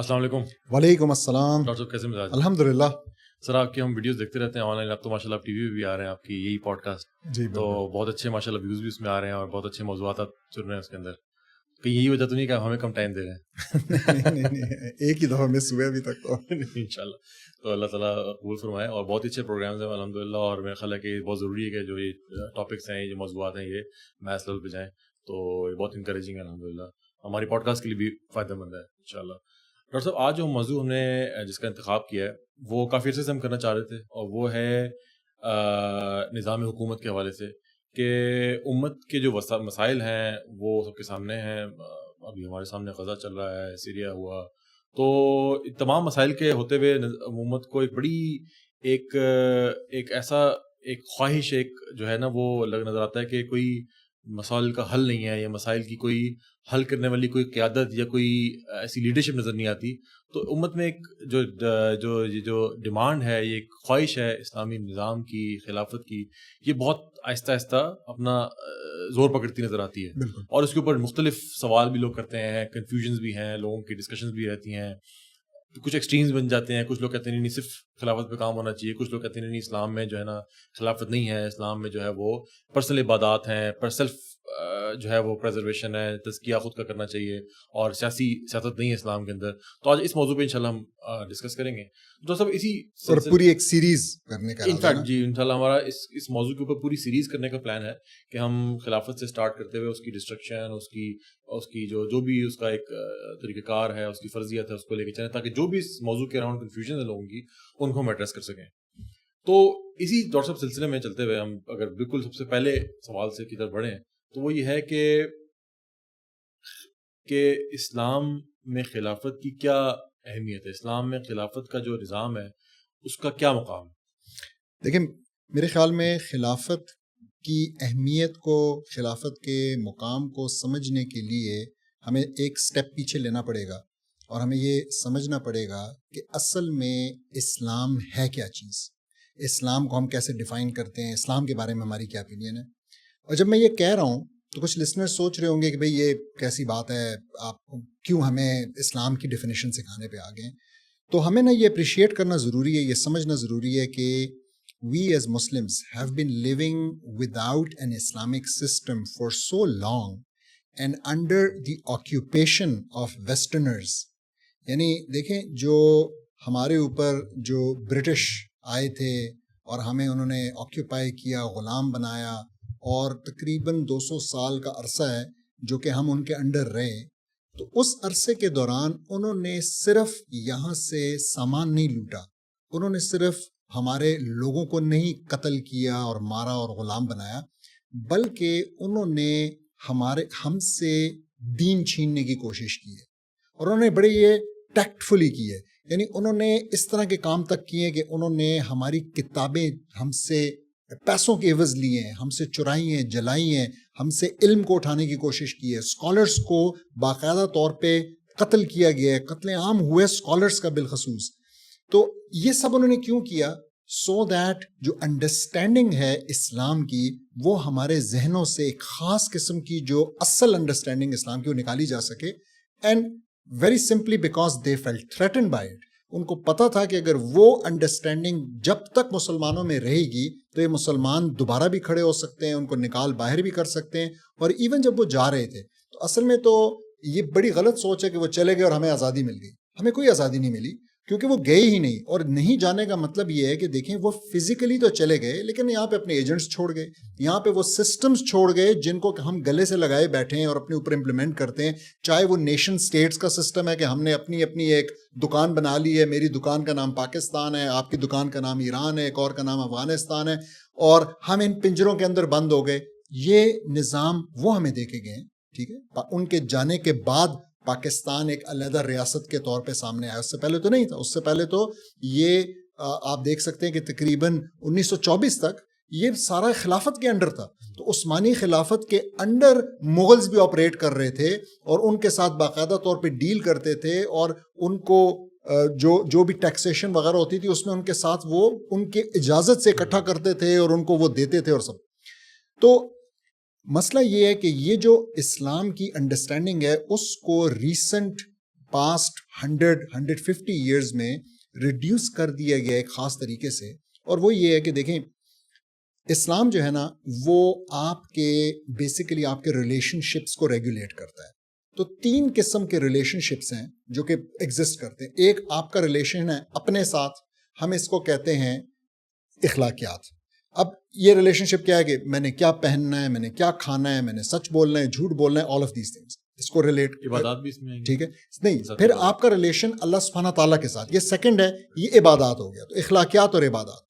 السلام علیکم. وعلیکم السلام. ڈاکٹر صاحب کیسے مزاج؟ الحمدللہ. سر آپ کی ہم ویڈیوز دیکھتے رہتے ہیں آن لائن. اب تو ماشاء اللہ ٹی وی بھی آ رہے ہیں آپ کی یہی پوڈ کاسٹ. جی تو بہت اچھے ماشاء اللہ ویوز بھی اس میں آ رہے ہیں اور بہت اچھے موضوعات چن رہے ہیں اس کے اندر. کہیں یہی وجہ تو نہیں کہ ہمیں کم ٹائم دے رہے ہیں؟ نہیں, ایک ہی دفعہ مس ہوئے ابھی تک تو. ان شاء اللہ تو اللہ تعالیٰ قبول فرمائے. اور بہت اچھے پروگرامز ہیں الحمد للہ. اور میرا خیال ہے کہ بہت ضروری ہے کہ جو یہ ٹاپکس ہیں, یہ جو موضوعات ہیں, یہ میس لیول پہ جائیں. تو یہ بہت انکریجنگ ہے الحمد للہ. ہماری پوڈ کاسٹ کے لیے بھی فائدہ مند ہے ان شاء اللہ. ڈاکٹر صاحب آج جو موضوع ہم نے جس کا انتخاب کیا ہے وہ کافی عرصے سے ہم کرنا چاہ رہے تھے, اور وہ ہے نظام حکومت کے حوالے سے کہ امت کے جو مسائل ہیں وہ سب کے سامنے ہیں. ابھی ہمارے سامنے غزہ چل رہا ہے, سیریا ہوا, تو تمام مسائل کے ہوتے ہوئے امت کو ایک بڑی ایک ایسا ایک خواہش ایک جو ہے نا وہ نظر آتا ہے کہ کوئی مسائل کا حل نہیں ہے, یا مسائل کی کوئی حل کرنے والی کوئی قیادت یا کوئی ایسی لیڈرشپ نظر نہیں آتی. تو امت میں ایک جو ڈیمانڈ ہے, یہ ایک خواہش ہے اسلامی نظام کی, خلافت کی, یہ بہت آہستہ آہستہ اپنا زور پکڑتی نظر آتی ہے. اور اس کے اوپر مختلف سوال بھی لوگ کرتے ہیں, کنفیوژنز بھی ہیں, لوگوں کی ڈسکشنز بھی رہتی ہیں. کچھ ایکسٹریمز بن جاتے ہیں. کچھ لوگ کہتے ہیں نہیں صرف خلافت پہ کام ہونا چاہیے, کچھ لوگ کہتے ہیں نہیں اسلام میں جو ہے نا خلافت نہیں ہے, اسلام میں جو ہے وہ پرسنل عبادات ہیں, پر سیلف جو ہے وہ پریزرویشن ہے, تزکیہ خود کا کرنا چاہیے, اور سیاست نہیں ہے اسلام کے اندر. تو آج اس موضوع پہ انشاءاللہ ہم ڈسکس کریں گے. تو سب اسی اور پوری ایک سیریز کرنے کا انفیکٹ جی انشاءاللہ ہمارا اس موضوع کے اوپر پوری سیریز کرنے کا پلان ہے کہ ہم خلافت سے سٹارٹ کرتے ہوئے اس کی ڈسٹرکشن, اس کی جو بھی اس کا ایک طریقہ کار ہے, اس کی فرضیت ہے, اس کو لے کے چلیں, تاکہ جو بھی اس موضوع کے اراؤنڈ کنفیوژن ہے لوگوں کی ان کو ہم ایڈریس کر سکیں. تو اسی ڈاکٹر صاحب سلسلے میں چلتے ہوئے ہم اگر بالکل سب سے پہلے سوال سے کی طرف بڑھیں تو وہ یہ ہے کہ اسلام میں خلافت کی کیا اہمیت ہے, اسلام میں خلافت کا جو نظام ہے اس کا کیا مقام ہے؟ دیکھیں میرے خیال میں خلافت کی اہمیت کو, خلافت کے مقام کو سمجھنے کے لیے ہمیں ایک سٹیپ پیچھے لینا پڑے گا, اور ہمیں یہ سمجھنا پڑے گا کہ اصل میں اسلام ہے کیا چیز, اسلام کو ہم کیسے ڈیفائن کرتے ہیں, اسلام کے بارے میں ہماری کیا اوپینین ہے. اور جب میں یہ کہہ رہا ہوں تو کچھ لسنر سوچ رہے ہوں گے کہ بھئی یہ کیسی بات ہے, آپ کیوں ہمیں اسلام کی ڈیفینیشن سکھانے پہ آ گئے. تو ہمیں نا یہ اپریشیٹ کرنا ضروری ہے, یہ سمجھنا ضروری ہے کہ we as Muslims have been living without an Islamic system for so long and under the occupation of Westerners. یعنی دیکھیں جو ہمارے اوپر جو برٹش آئے تھے اور ہمیں انہوں نے آکیوپائی کیا, غلام بنایا, اور تقریباً 200 سال کا عرصہ ہے جو کہ ہم ان کے انڈر رہے. تو اس عرصے کے دوران انہوں نے صرف یہاں سے سامان نہیں لوٹا, انہوں نے صرف ہمارے لوگوں کو نہیں قتل کیا اور مارا اور غلام بنایا, بلکہ انہوں نے ہم سے دین چھیننے کی کوشش کی ہے, اور انہوں نے بڑے یہ ٹیکٹفلی کی ہے. یعنی انہوں نے اس طرح کے کام تک کیے کہ انہوں نے ہماری کتابیں ہم سے پیسوں کے عوض لیے ہیں, ہم سے چرائی ہیں, جلائی ہیں, ہم سے علم کو اٹھانے کی کوشش کی ہے, اسکالرس کو باقاعدہ طور پہ قتل کیا گیا ہے, قتل عام ہوئے اسکالرس کا بالخصوص. تو یہ سب انہوں نے کیوں کیا؟ سو دیٹ جو انڈرسٹینڈنگ ہے اسلام کی وہ ہمارے ذہنوں سے ایک خاص قسم کی جو اصل انڈرسٹینڈنگ اسلام کی وہ نکالی جا سکے. And very simply because they felt threatened by it. ان کو پتا تھا کہ اگر وہ انڈرسٹینڈنگ جب تک مسلمانوں میں رہے گی تو یہ مسلمان دوبارہ بھی کھڑے ہو سکتے ہیں, ان کو نکال باہر بھی کر سکتے ہیں. اور ایون جب وہ جا رہے تھے تو اصل میں تو یہ بڑی غلط سوچ ہے کہ وہ چلے گئے اور ہمیں آزادی مل گئی. ہمیں کوئی آزادی نہیں ملی, کیونکہ وہ گئے ہی نہیں. اور نہیں جانے کا مطلب یہ ہے کہ دیکھیں وہ فزیکلی تو چلے گئے, لیکن یہاں پہ اپنے ایجنٹس چھوڑ گئے, یہاں پہ وہ سسٹمز چھوڑ گئے جن کو ہم گلے سے لگائے بیٹھے ہیں اور اپنے اوپر امپلیمنٹ کرتے ہیں. چاہے وہ نیشن سٹیٹس کا سسٹم ہے کہ ہم نے اپنی ایک دکان بنا لی ہے, میری دکان کا نام پاکستان ہے, آپ کی دکان کا نام ایران ہے, ایک اور کا نام افغانستان ہے, اور ہم ان پنجروں کے اندر بند ہو گئے. یہ نظام وہ ہمیں دے کے گئے, ٹھیک ہے. ان کے جانے کے بعد پاکستان ایک علیحدہ ریاست کے طور پہ سامنے آیا, اس سے پہلے تو نہیں تھا. اس سے پہلے تو یہ آپ دیکھ سکتے ہیں کہ تقریباً 1924 تک یہ سارا خلافت کے انڈر تھا. تو عثمانی خلافت کے انڈر مغلز بھی آپریٹ کر رہے تھے اور ان کے ساتھ باقاعدہ طور پہ ڈیل کرتے تھے, اور ان کو جو بھی ٹیکسیشن وغیرہ ہوتی تھی اس میں ان کے ساتھ وہ ان کے اجازت سے اکٹھا کرتے تھے اور ان کو وہ دیتے تھے اور سب. تو مسئلہ یہ ہے کہ یہ جو اسلام کی انڈرسٹینڈنگ ہے اس کو ریسنٹ پاسٹ 150 ایئرز میں ریڈیوس کر دیا گیا ایک خاص طریقے سے, اور وہ یہ ہے کہ دیکھیں اسلام جو ہے نا وہ آپ کے بیسیکلی آپ کے ریلیشن شپس کو ریگولیٹ کرتا ہے. تو 3 قسم کے ریلیشن شپس ہیں جو کہ ایگزسٹ کرتے ہیں. ایک آپ کا ریلیشن ہے اپنے ساتھ, ہم اس کو کہتے ہیں اخلاقیات. اب یہ ریلیشن شپ کیا ہے کہ میں نے کیا پہننا ہے, میں نے کیا کھانا ہے, میں نے سچ بولنا ہے, جھوٹ بولنا ہے, آل آف دیز تھنگس, اس کو ریلیٹ. عبادات بھی اس میں ٹھیک ہے نہیں. پھر آپ کا ریلیشن اللہ سبحانہ تعالیٰ کے ساتھ, یہ سیکنڈ ہے, یہ عبادات ہو گیا. تو اخلاقیات اور عبادات.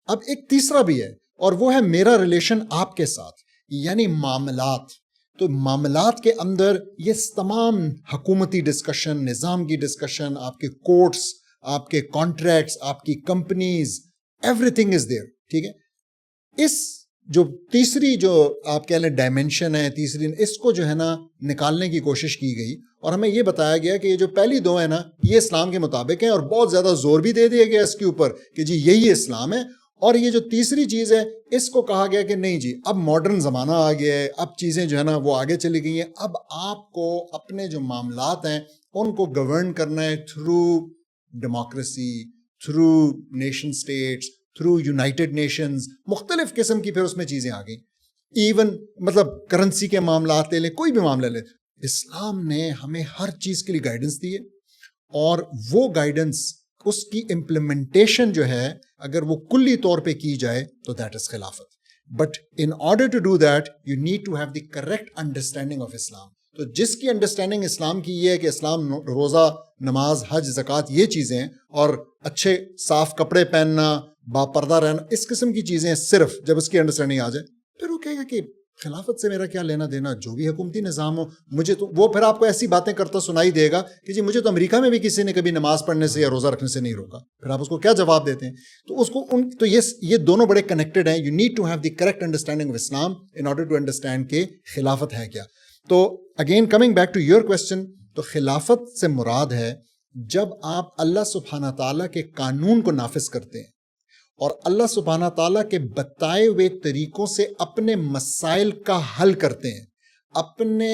اب ایک تیسرا بھی ہے اور وہ ہے میرا ریلیشن آپ کے ساتھ, یعنی معاملات. تو معاملات کے اندر یہ تمام حکومتی ڈسکشن, نظام کی ڈسکشن, آپ کے کورٹس, آپ کے کانٹریکٹس, آپ کی companies, every thing is there. ٹھیک ہے. اس جو تیسری جو آپ کہہ لیں ڈائمینشن ہے, تیسری, اس کو جو ہے نا نکالنے کی کوشش کی گئی اور ہمیں یہ بتایا گیا کہ یہ جو پہلی 2 ہیں نا یہ اسلام کے مطابق ہیں, اور بہت زیادہ زور بھی دے دیا گیا اس کے اوپر کہ جی یہی اسلام ہے. اور یہ جو تیسری چیز ہے اس کو کہا گیا کہ نہیں جی اب ماڈرن زمانہ آ گیا ہے, اب چیزیں جو ہے نا وہ آگے چلی گئی ہیں, اب آپ کو اپنے جو معاملات ہیں ان کو گورن کرنا ہے through democracy, through nation states, through United nations, مختلف قسم کی پھر اس میں چیزیں آ گئیں. ایون مطلب کرنسی کے معاملات لے لیں, کوئی بھی معاملہ لے, اسلام نے ہمیں ہر چیز کے لیے گائیڈنس دی ہے, اور وہ گائیڈنس اس کی امپلیمنٹیشن جو ہے اگر وہ کلی طور پہ کی جائے تو دیٹ از خلافت. But in order to do that you need to have the correct understanding of Islam. تو جس کی انڈرسٹینڈنگ اسلام کی یہ ہے کہ اسلام روزہ, نماز, حج, زکوٰۃ یہ چیزیں ہیں, اور اچھے صاف کپڑے پہننا, با پردہ رہنا, اس قسم کی چیزیں صرف جب اس کی انڈرسٹینڈنگ آ جائے پھر وہ کہے گا کہ خلافت سے میرا کیا لینا دینا, جو بھی حکومتی نظام ہو مجھے تو. وہ پھر آپ کو ایسی باتیں کرتا سنائی دے گا کہ جی مجھے تو امریکہ میں بھی کسی نے کبھی نماز پڑھنے سے یا روزہ رکھنے سے نہیں روکا. پھر آپ اس کو کیا جواب دیتے ہیں؟ تو اس کو تو یہ دونوں بڑے کنیکٹڈ ہیں. You need to have the correct understanding of Islam in order to understand کہ خلافت ہے کیا. تو again coming back to your question, تو خلافت سے مراد ہے جب آپ اللہ سبحانہ تعالیٰ کے قانون کو نافذ کرتے ہیں اور اللہ سبحانہ تعالیٰ کے بتائے ہوئے طریقوں سے اپنے مسائل کا حل کرتے ہیں, اپنے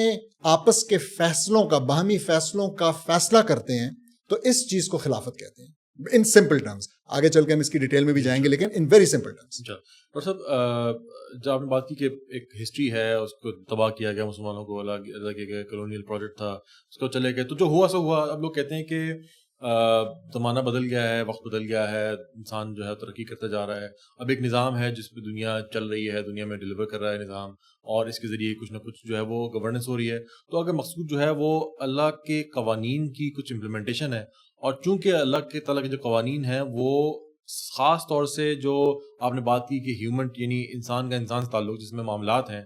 آپس کے فیصلوں کا, باہمی فیصلوں کا فیصلہ کرتے ہیں, تو اس چیز کو خلافت کہتے ہیں ان سمپل ٹرمز. آگے چل کے ہم اس کی ڈیٹیل میں بھی جائیں گے لیکن in very simple terms. Doctor صاحب جب آپ نے بات کی کہ ایک ہسٹری ہے, اس کو تباہ کیا گیا, مسلمانوں کو الگ کیا گیا, کلونیل پروجیکٹ تھا, اس کو چلے گئے, تو جو ہوا سو ہوا. اب لوگ کہتے ہیں کہ زمانہ بدل گیا ہے, وقت بدل گیا ہے, انسان جو ہے ترقی کرتا جا رہا ہے, اب ایک نظام ہے جس پہ دنیا چل رہی ہے, دنیا میں ڈیلیور کر رہا ہے نظام, اور اس کے ذریعے کچھ نہ کچھ جو ہے وہ گورننس ہو رہی ہے. تو اگر مقصود جو ہے وہ اللہ کے قوانین کی کچھ امپلیمنٹیشن ہے, اور چونکہ اللہ کے تعالیٰ کے جو قوانین ہیں وہ خاص طور سے جو آپ نے بات کی کہ ہیومن یعنی انسان کا انسان سے تعلق جس میں معاملات ہیں,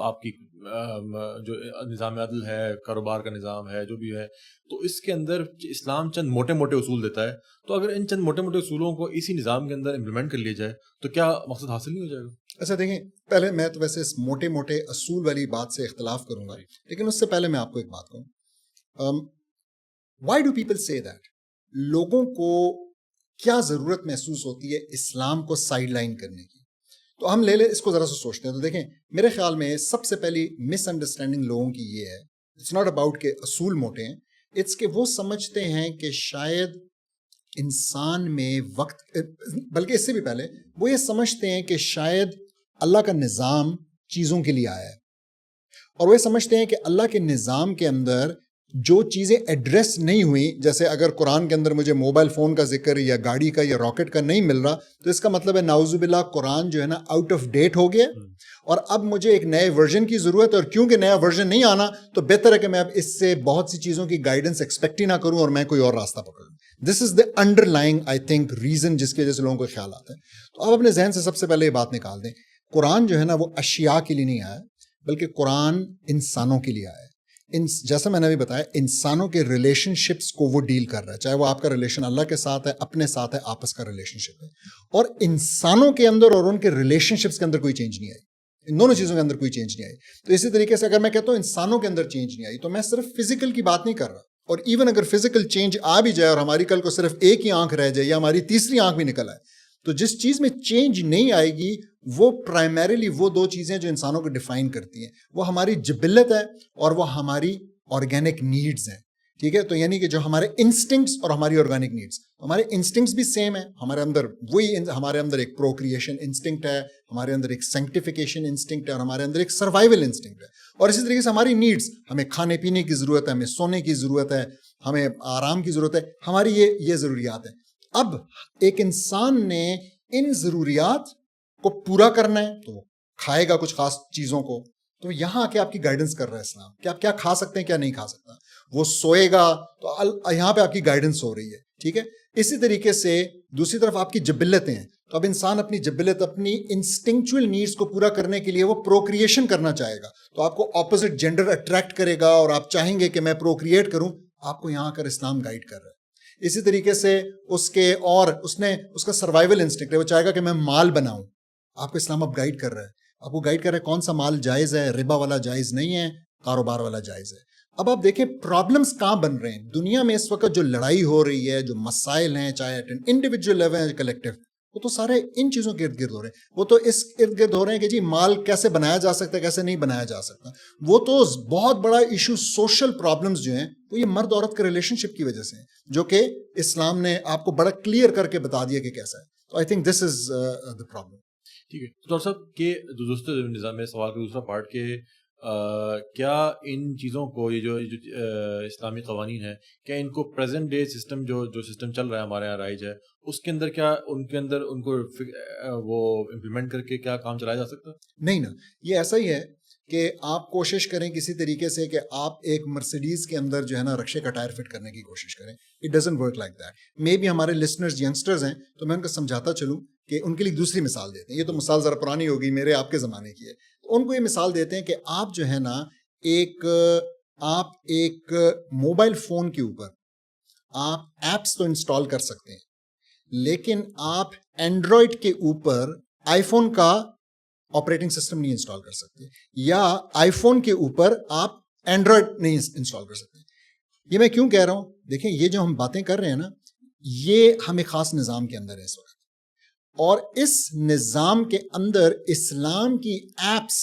آپ کی جو نظام عدل ہے, کاروبار کا نظام ہے, جو بھی ہے, تو اس کے اندر اسلام چند موٹے موٹے اصول دیتا ہے. تو اگر ان چند موٹے موٹے اصولوں کو اسی نظام کے اندر امپلیمنٹ کر لیا جائے تو کیا مقصد حاصل نہیں ہو جائے گا؟ اچھا دیکھیں, پہلے میں تو ویسے اس موٹے موٹے اصول والی بات سے اختلاف کروں گا, لیکن اس سے پہلے میں آپ کو ایک بات کہوں. وائی ڈو پیپل سے دیٹ؟ لوگوں کو کیا ضرورت محسوس ہوتی ہے اسلام کو سائڈ لائن کرنے کی؟ تو ہم لے لیں اس کو ذرا سا سوچتے ہیں. تو دیکھیں میرے خیال میں سب سے پہلی مس انڈرسٹینڈنگ لوگوں کی یہ ہے, اٹس ناٹ اباؤٹ کہ اصول موٹے ہیں, اٹس کہ وہ سمجھتے ہیں کہ شاید انسان میں وقت, بلکہ اس سے بھی پہلے وہ یہ سمجھتے ہیں کہ شاید اللہ کا نظام چیزوں کے لیے آیا ہے, اور وہ یہ سمجھتے ہیں کہ اللہ کے نظام کے اندر جو چیزیں ایڈریس نہیں ہوئیں, جیسے اگر قرآن کے اندر مجھے موبائل فون کا ذکر یا گاڑی کا یا راکٹ کا نہیں مل رہا, تو اس کا مطلب ہے نعوذ باللہ قرآن جو ہے نا آؤٹ آف ڈیٹ ہو گیا, اور اب مجھے ایک نئے ورژن کی ضرورت ہے, اور کیونکہ نیا ورژن نہیں آنا تو بہتر ہے کہ میں اب اس سے بہت سی چیزوں کی گائیڈنس ایکسپیکٹ ہی نہ کروں اور میں کوئی اور راستہ پکڑوں. This is the underlying I think reason جس کی وجہ سے لوگوں کو خیال آتا ہے. تو آپ اپنے ذہن سے سب سے پہلے یہ بات نکال دیں, قرآن جو ہے نا وہ اشیاء کے لیے نہیں آیا, بلکہ قرآن انسانوں کے لیے آیا ہے. جیسا میں نے ابھی بتایا, انسانوں کے ریلیشن شپس کو وہ ڈیل کر رہا ہے, چاہے وہ آپ کا ریلیشن اللہ کے ساتھ ہے, اپنے ساتھ ہے, آپس کا ریلیشن شپ ہے, اور انسانوں کے اندر اور ان کے ریلیشن شپس کے اندر کوئی چینج نہیں آئی, ان دونوں چیزوں کے اندر کوئی چینج نہیں آئی. تو اسی طریقے سے اگر میں کہتا ہوں انسانوں کے اندر چینج نہیں آئی, تو میں صرف فزیکل کی بات نہیں کر رہا, اور ایون اگر فزیکل چینج آ بھی جائے اور ہماری کل کو صرف ایک ہی آنکھ رہ جائے یا ہماری تیسری آنکھ بھی نکل آئے, تو جس چیز میں چینج نہیں آئے گی وہ پرائمریلی وہ 2 چیزیں جو انسانوں کو ڈیفائن کرتی ہیں, وہ ہماری جبلت ہے اور وہ ہماری آرگینک نیڈز ہیں. ٹھیک ہے. تو یعنی کہ جو ہمارے انسٹنکٹس اور ہماری آرگینک نیڈس, ہمارے انسٹنکٹس بھی سیم ہیں, ہمارے اندر وہی, ہمارے اندر ایک پروکریشن انسٹنکٹ ہے, ہمارے اندر ایک سینکٹیفیکیشن انسٹنکٹ ہے, اور ہمارے اندر ایک سروائیول انسٹنکٹ ہے. اور اسی طریقے سے ہماری نیڈس, ہمیں کھانے پینے کی ضرورت ہے, ہمیں سونے کی ضرورت ہے, ہمیں آرام کی ضرورت ہے, ہماری یہ ضروریات ہیں. اب ایک انسان نے ان ضروریات کو پورا کرنا ہے تو وہ کھائے گا کچھ خاص چیزوں کو. تو یہاں آ کے آپ کی گائیڈنس کر رہا ہے اسلام کہ آپ کیا کھا سکتے ہیں, کیا نہیں کھا سکتا. وہ سوئے گا تو یہاں پہ آپ کی گائیڈنس ہو رہی ہے. ٹھیک ہے. اسی طریقے سے دوسری طرف آپ کی جبلتیں ہیں, تو اب انسان اپنی جبلت, اپنی انسٹنکچوئل نیڈس کو پورا کرنے کے لیے وہ پروکریشن کرنا چاہے گا, تو آپ کو اپوزٹ جینڈر اٹریکٹ کرے گا اور آپ چاہیں گے کہ میں پروکریٹ کروں. آپ کو یہاں کر اسلام گائیڈ کر رہا ہے. اسی طریقے سے اس کا سروائیول انسٹنکٹ ہے, وہ چاہے گا کہ میں مال بناؤں. آپ کو اسلام اب گائیڈ کر رہا ہے, آپ کو گائیڈ کر رہا ہے کون سا مال جائز ہے, ربا والا جائز نہیں ہے, کاروبار والا جائز ہے. اب آپ دیکھیں پرابلمس کہاں بن رہے ہیں دنیا میں اس وقت, جو لڑائی ہو رہی ہے, جو مسائل ہیں, چاہے انڈیویجول لیول ہے, کلیکٹیو, وہ تو سارے ان چیزوں کے ارد گرد ہو رہے ہیں. وہ تو اس ارد گرد ہو رہے ہیں کہ جی مال کیسے بنایا جا سکتا ہے, کیسے نہیں بنایا جا سکتا. وہ تو بہت بڑا ایشو, سوشل پرابلمس جو ہیں وہ یہ مرد عورت کے ریلیشن شپ کی وجہ سے ہیں, جو کہ اسلام نے آپ کو بڑا کلیئر کر کے بتا دیا کہ کیسا ہے. تو I think this is the problem. ٹھیک ہے. تو ڈاکٹر صاحب کہ دوستوں نظام میں سوال کا دوسرا پارٹ کہ کیا ان چیزوں کو, یہ جو اسلامی قوانین ہیں, کیا ان کو پریزنٹ ڈے سسٹم جو سسٹم چل رہا ہے ہمارے یہاں رائج ہے, اس کے اندر کیا ان کو وہ امپلیمنٹ کر کے کیا کام چلایا جا سکتا ہے؟ نہیں نا, یہ ایسا ہی ہے کہ آپ کوشش کریں کسی طریقے سے کہ آپ ایک مرسیڈیز کے اندر جو ہے نا رکشے کا ٹائر فٹ کرنے کی کوشش کریں. It doesn't work like that. Maybe ہمارے لسنرز ینگسٹرز ہیں, تو میں ان کو سمجھاتا چلوں کہ ان کے لیے دوسری مثال دیتے ہیں. یہ تو مثال ذرا پرانی ہوگی, میرے آپ کے زمانے کی ہے. تو ان کو یہ مثال دیتے ہیں کہ آپ جو ہے نا ایک موبائل فون کے اوپر آپ ایپس تو انسٹال کر سکتے ہیں, لیکن آپ اینڈرائڈ کے اوپر آئی فون کا آپریٹنگ سسٹم نہیں انسٹال کر سکتے, یا آئی فون کے اوپر آپ اینڈرائڈ نہیں انسٹال کر سکتے. یہ میں کیوں کہہ رہا ہوں, دیکھیں یہ جو ہم باتیں کر رہے ہیں نا, یہ ہم ایک خاص نظام کے اندر ہے اس وقت, اور اس نظام کے اندر اسلام کی ایپس,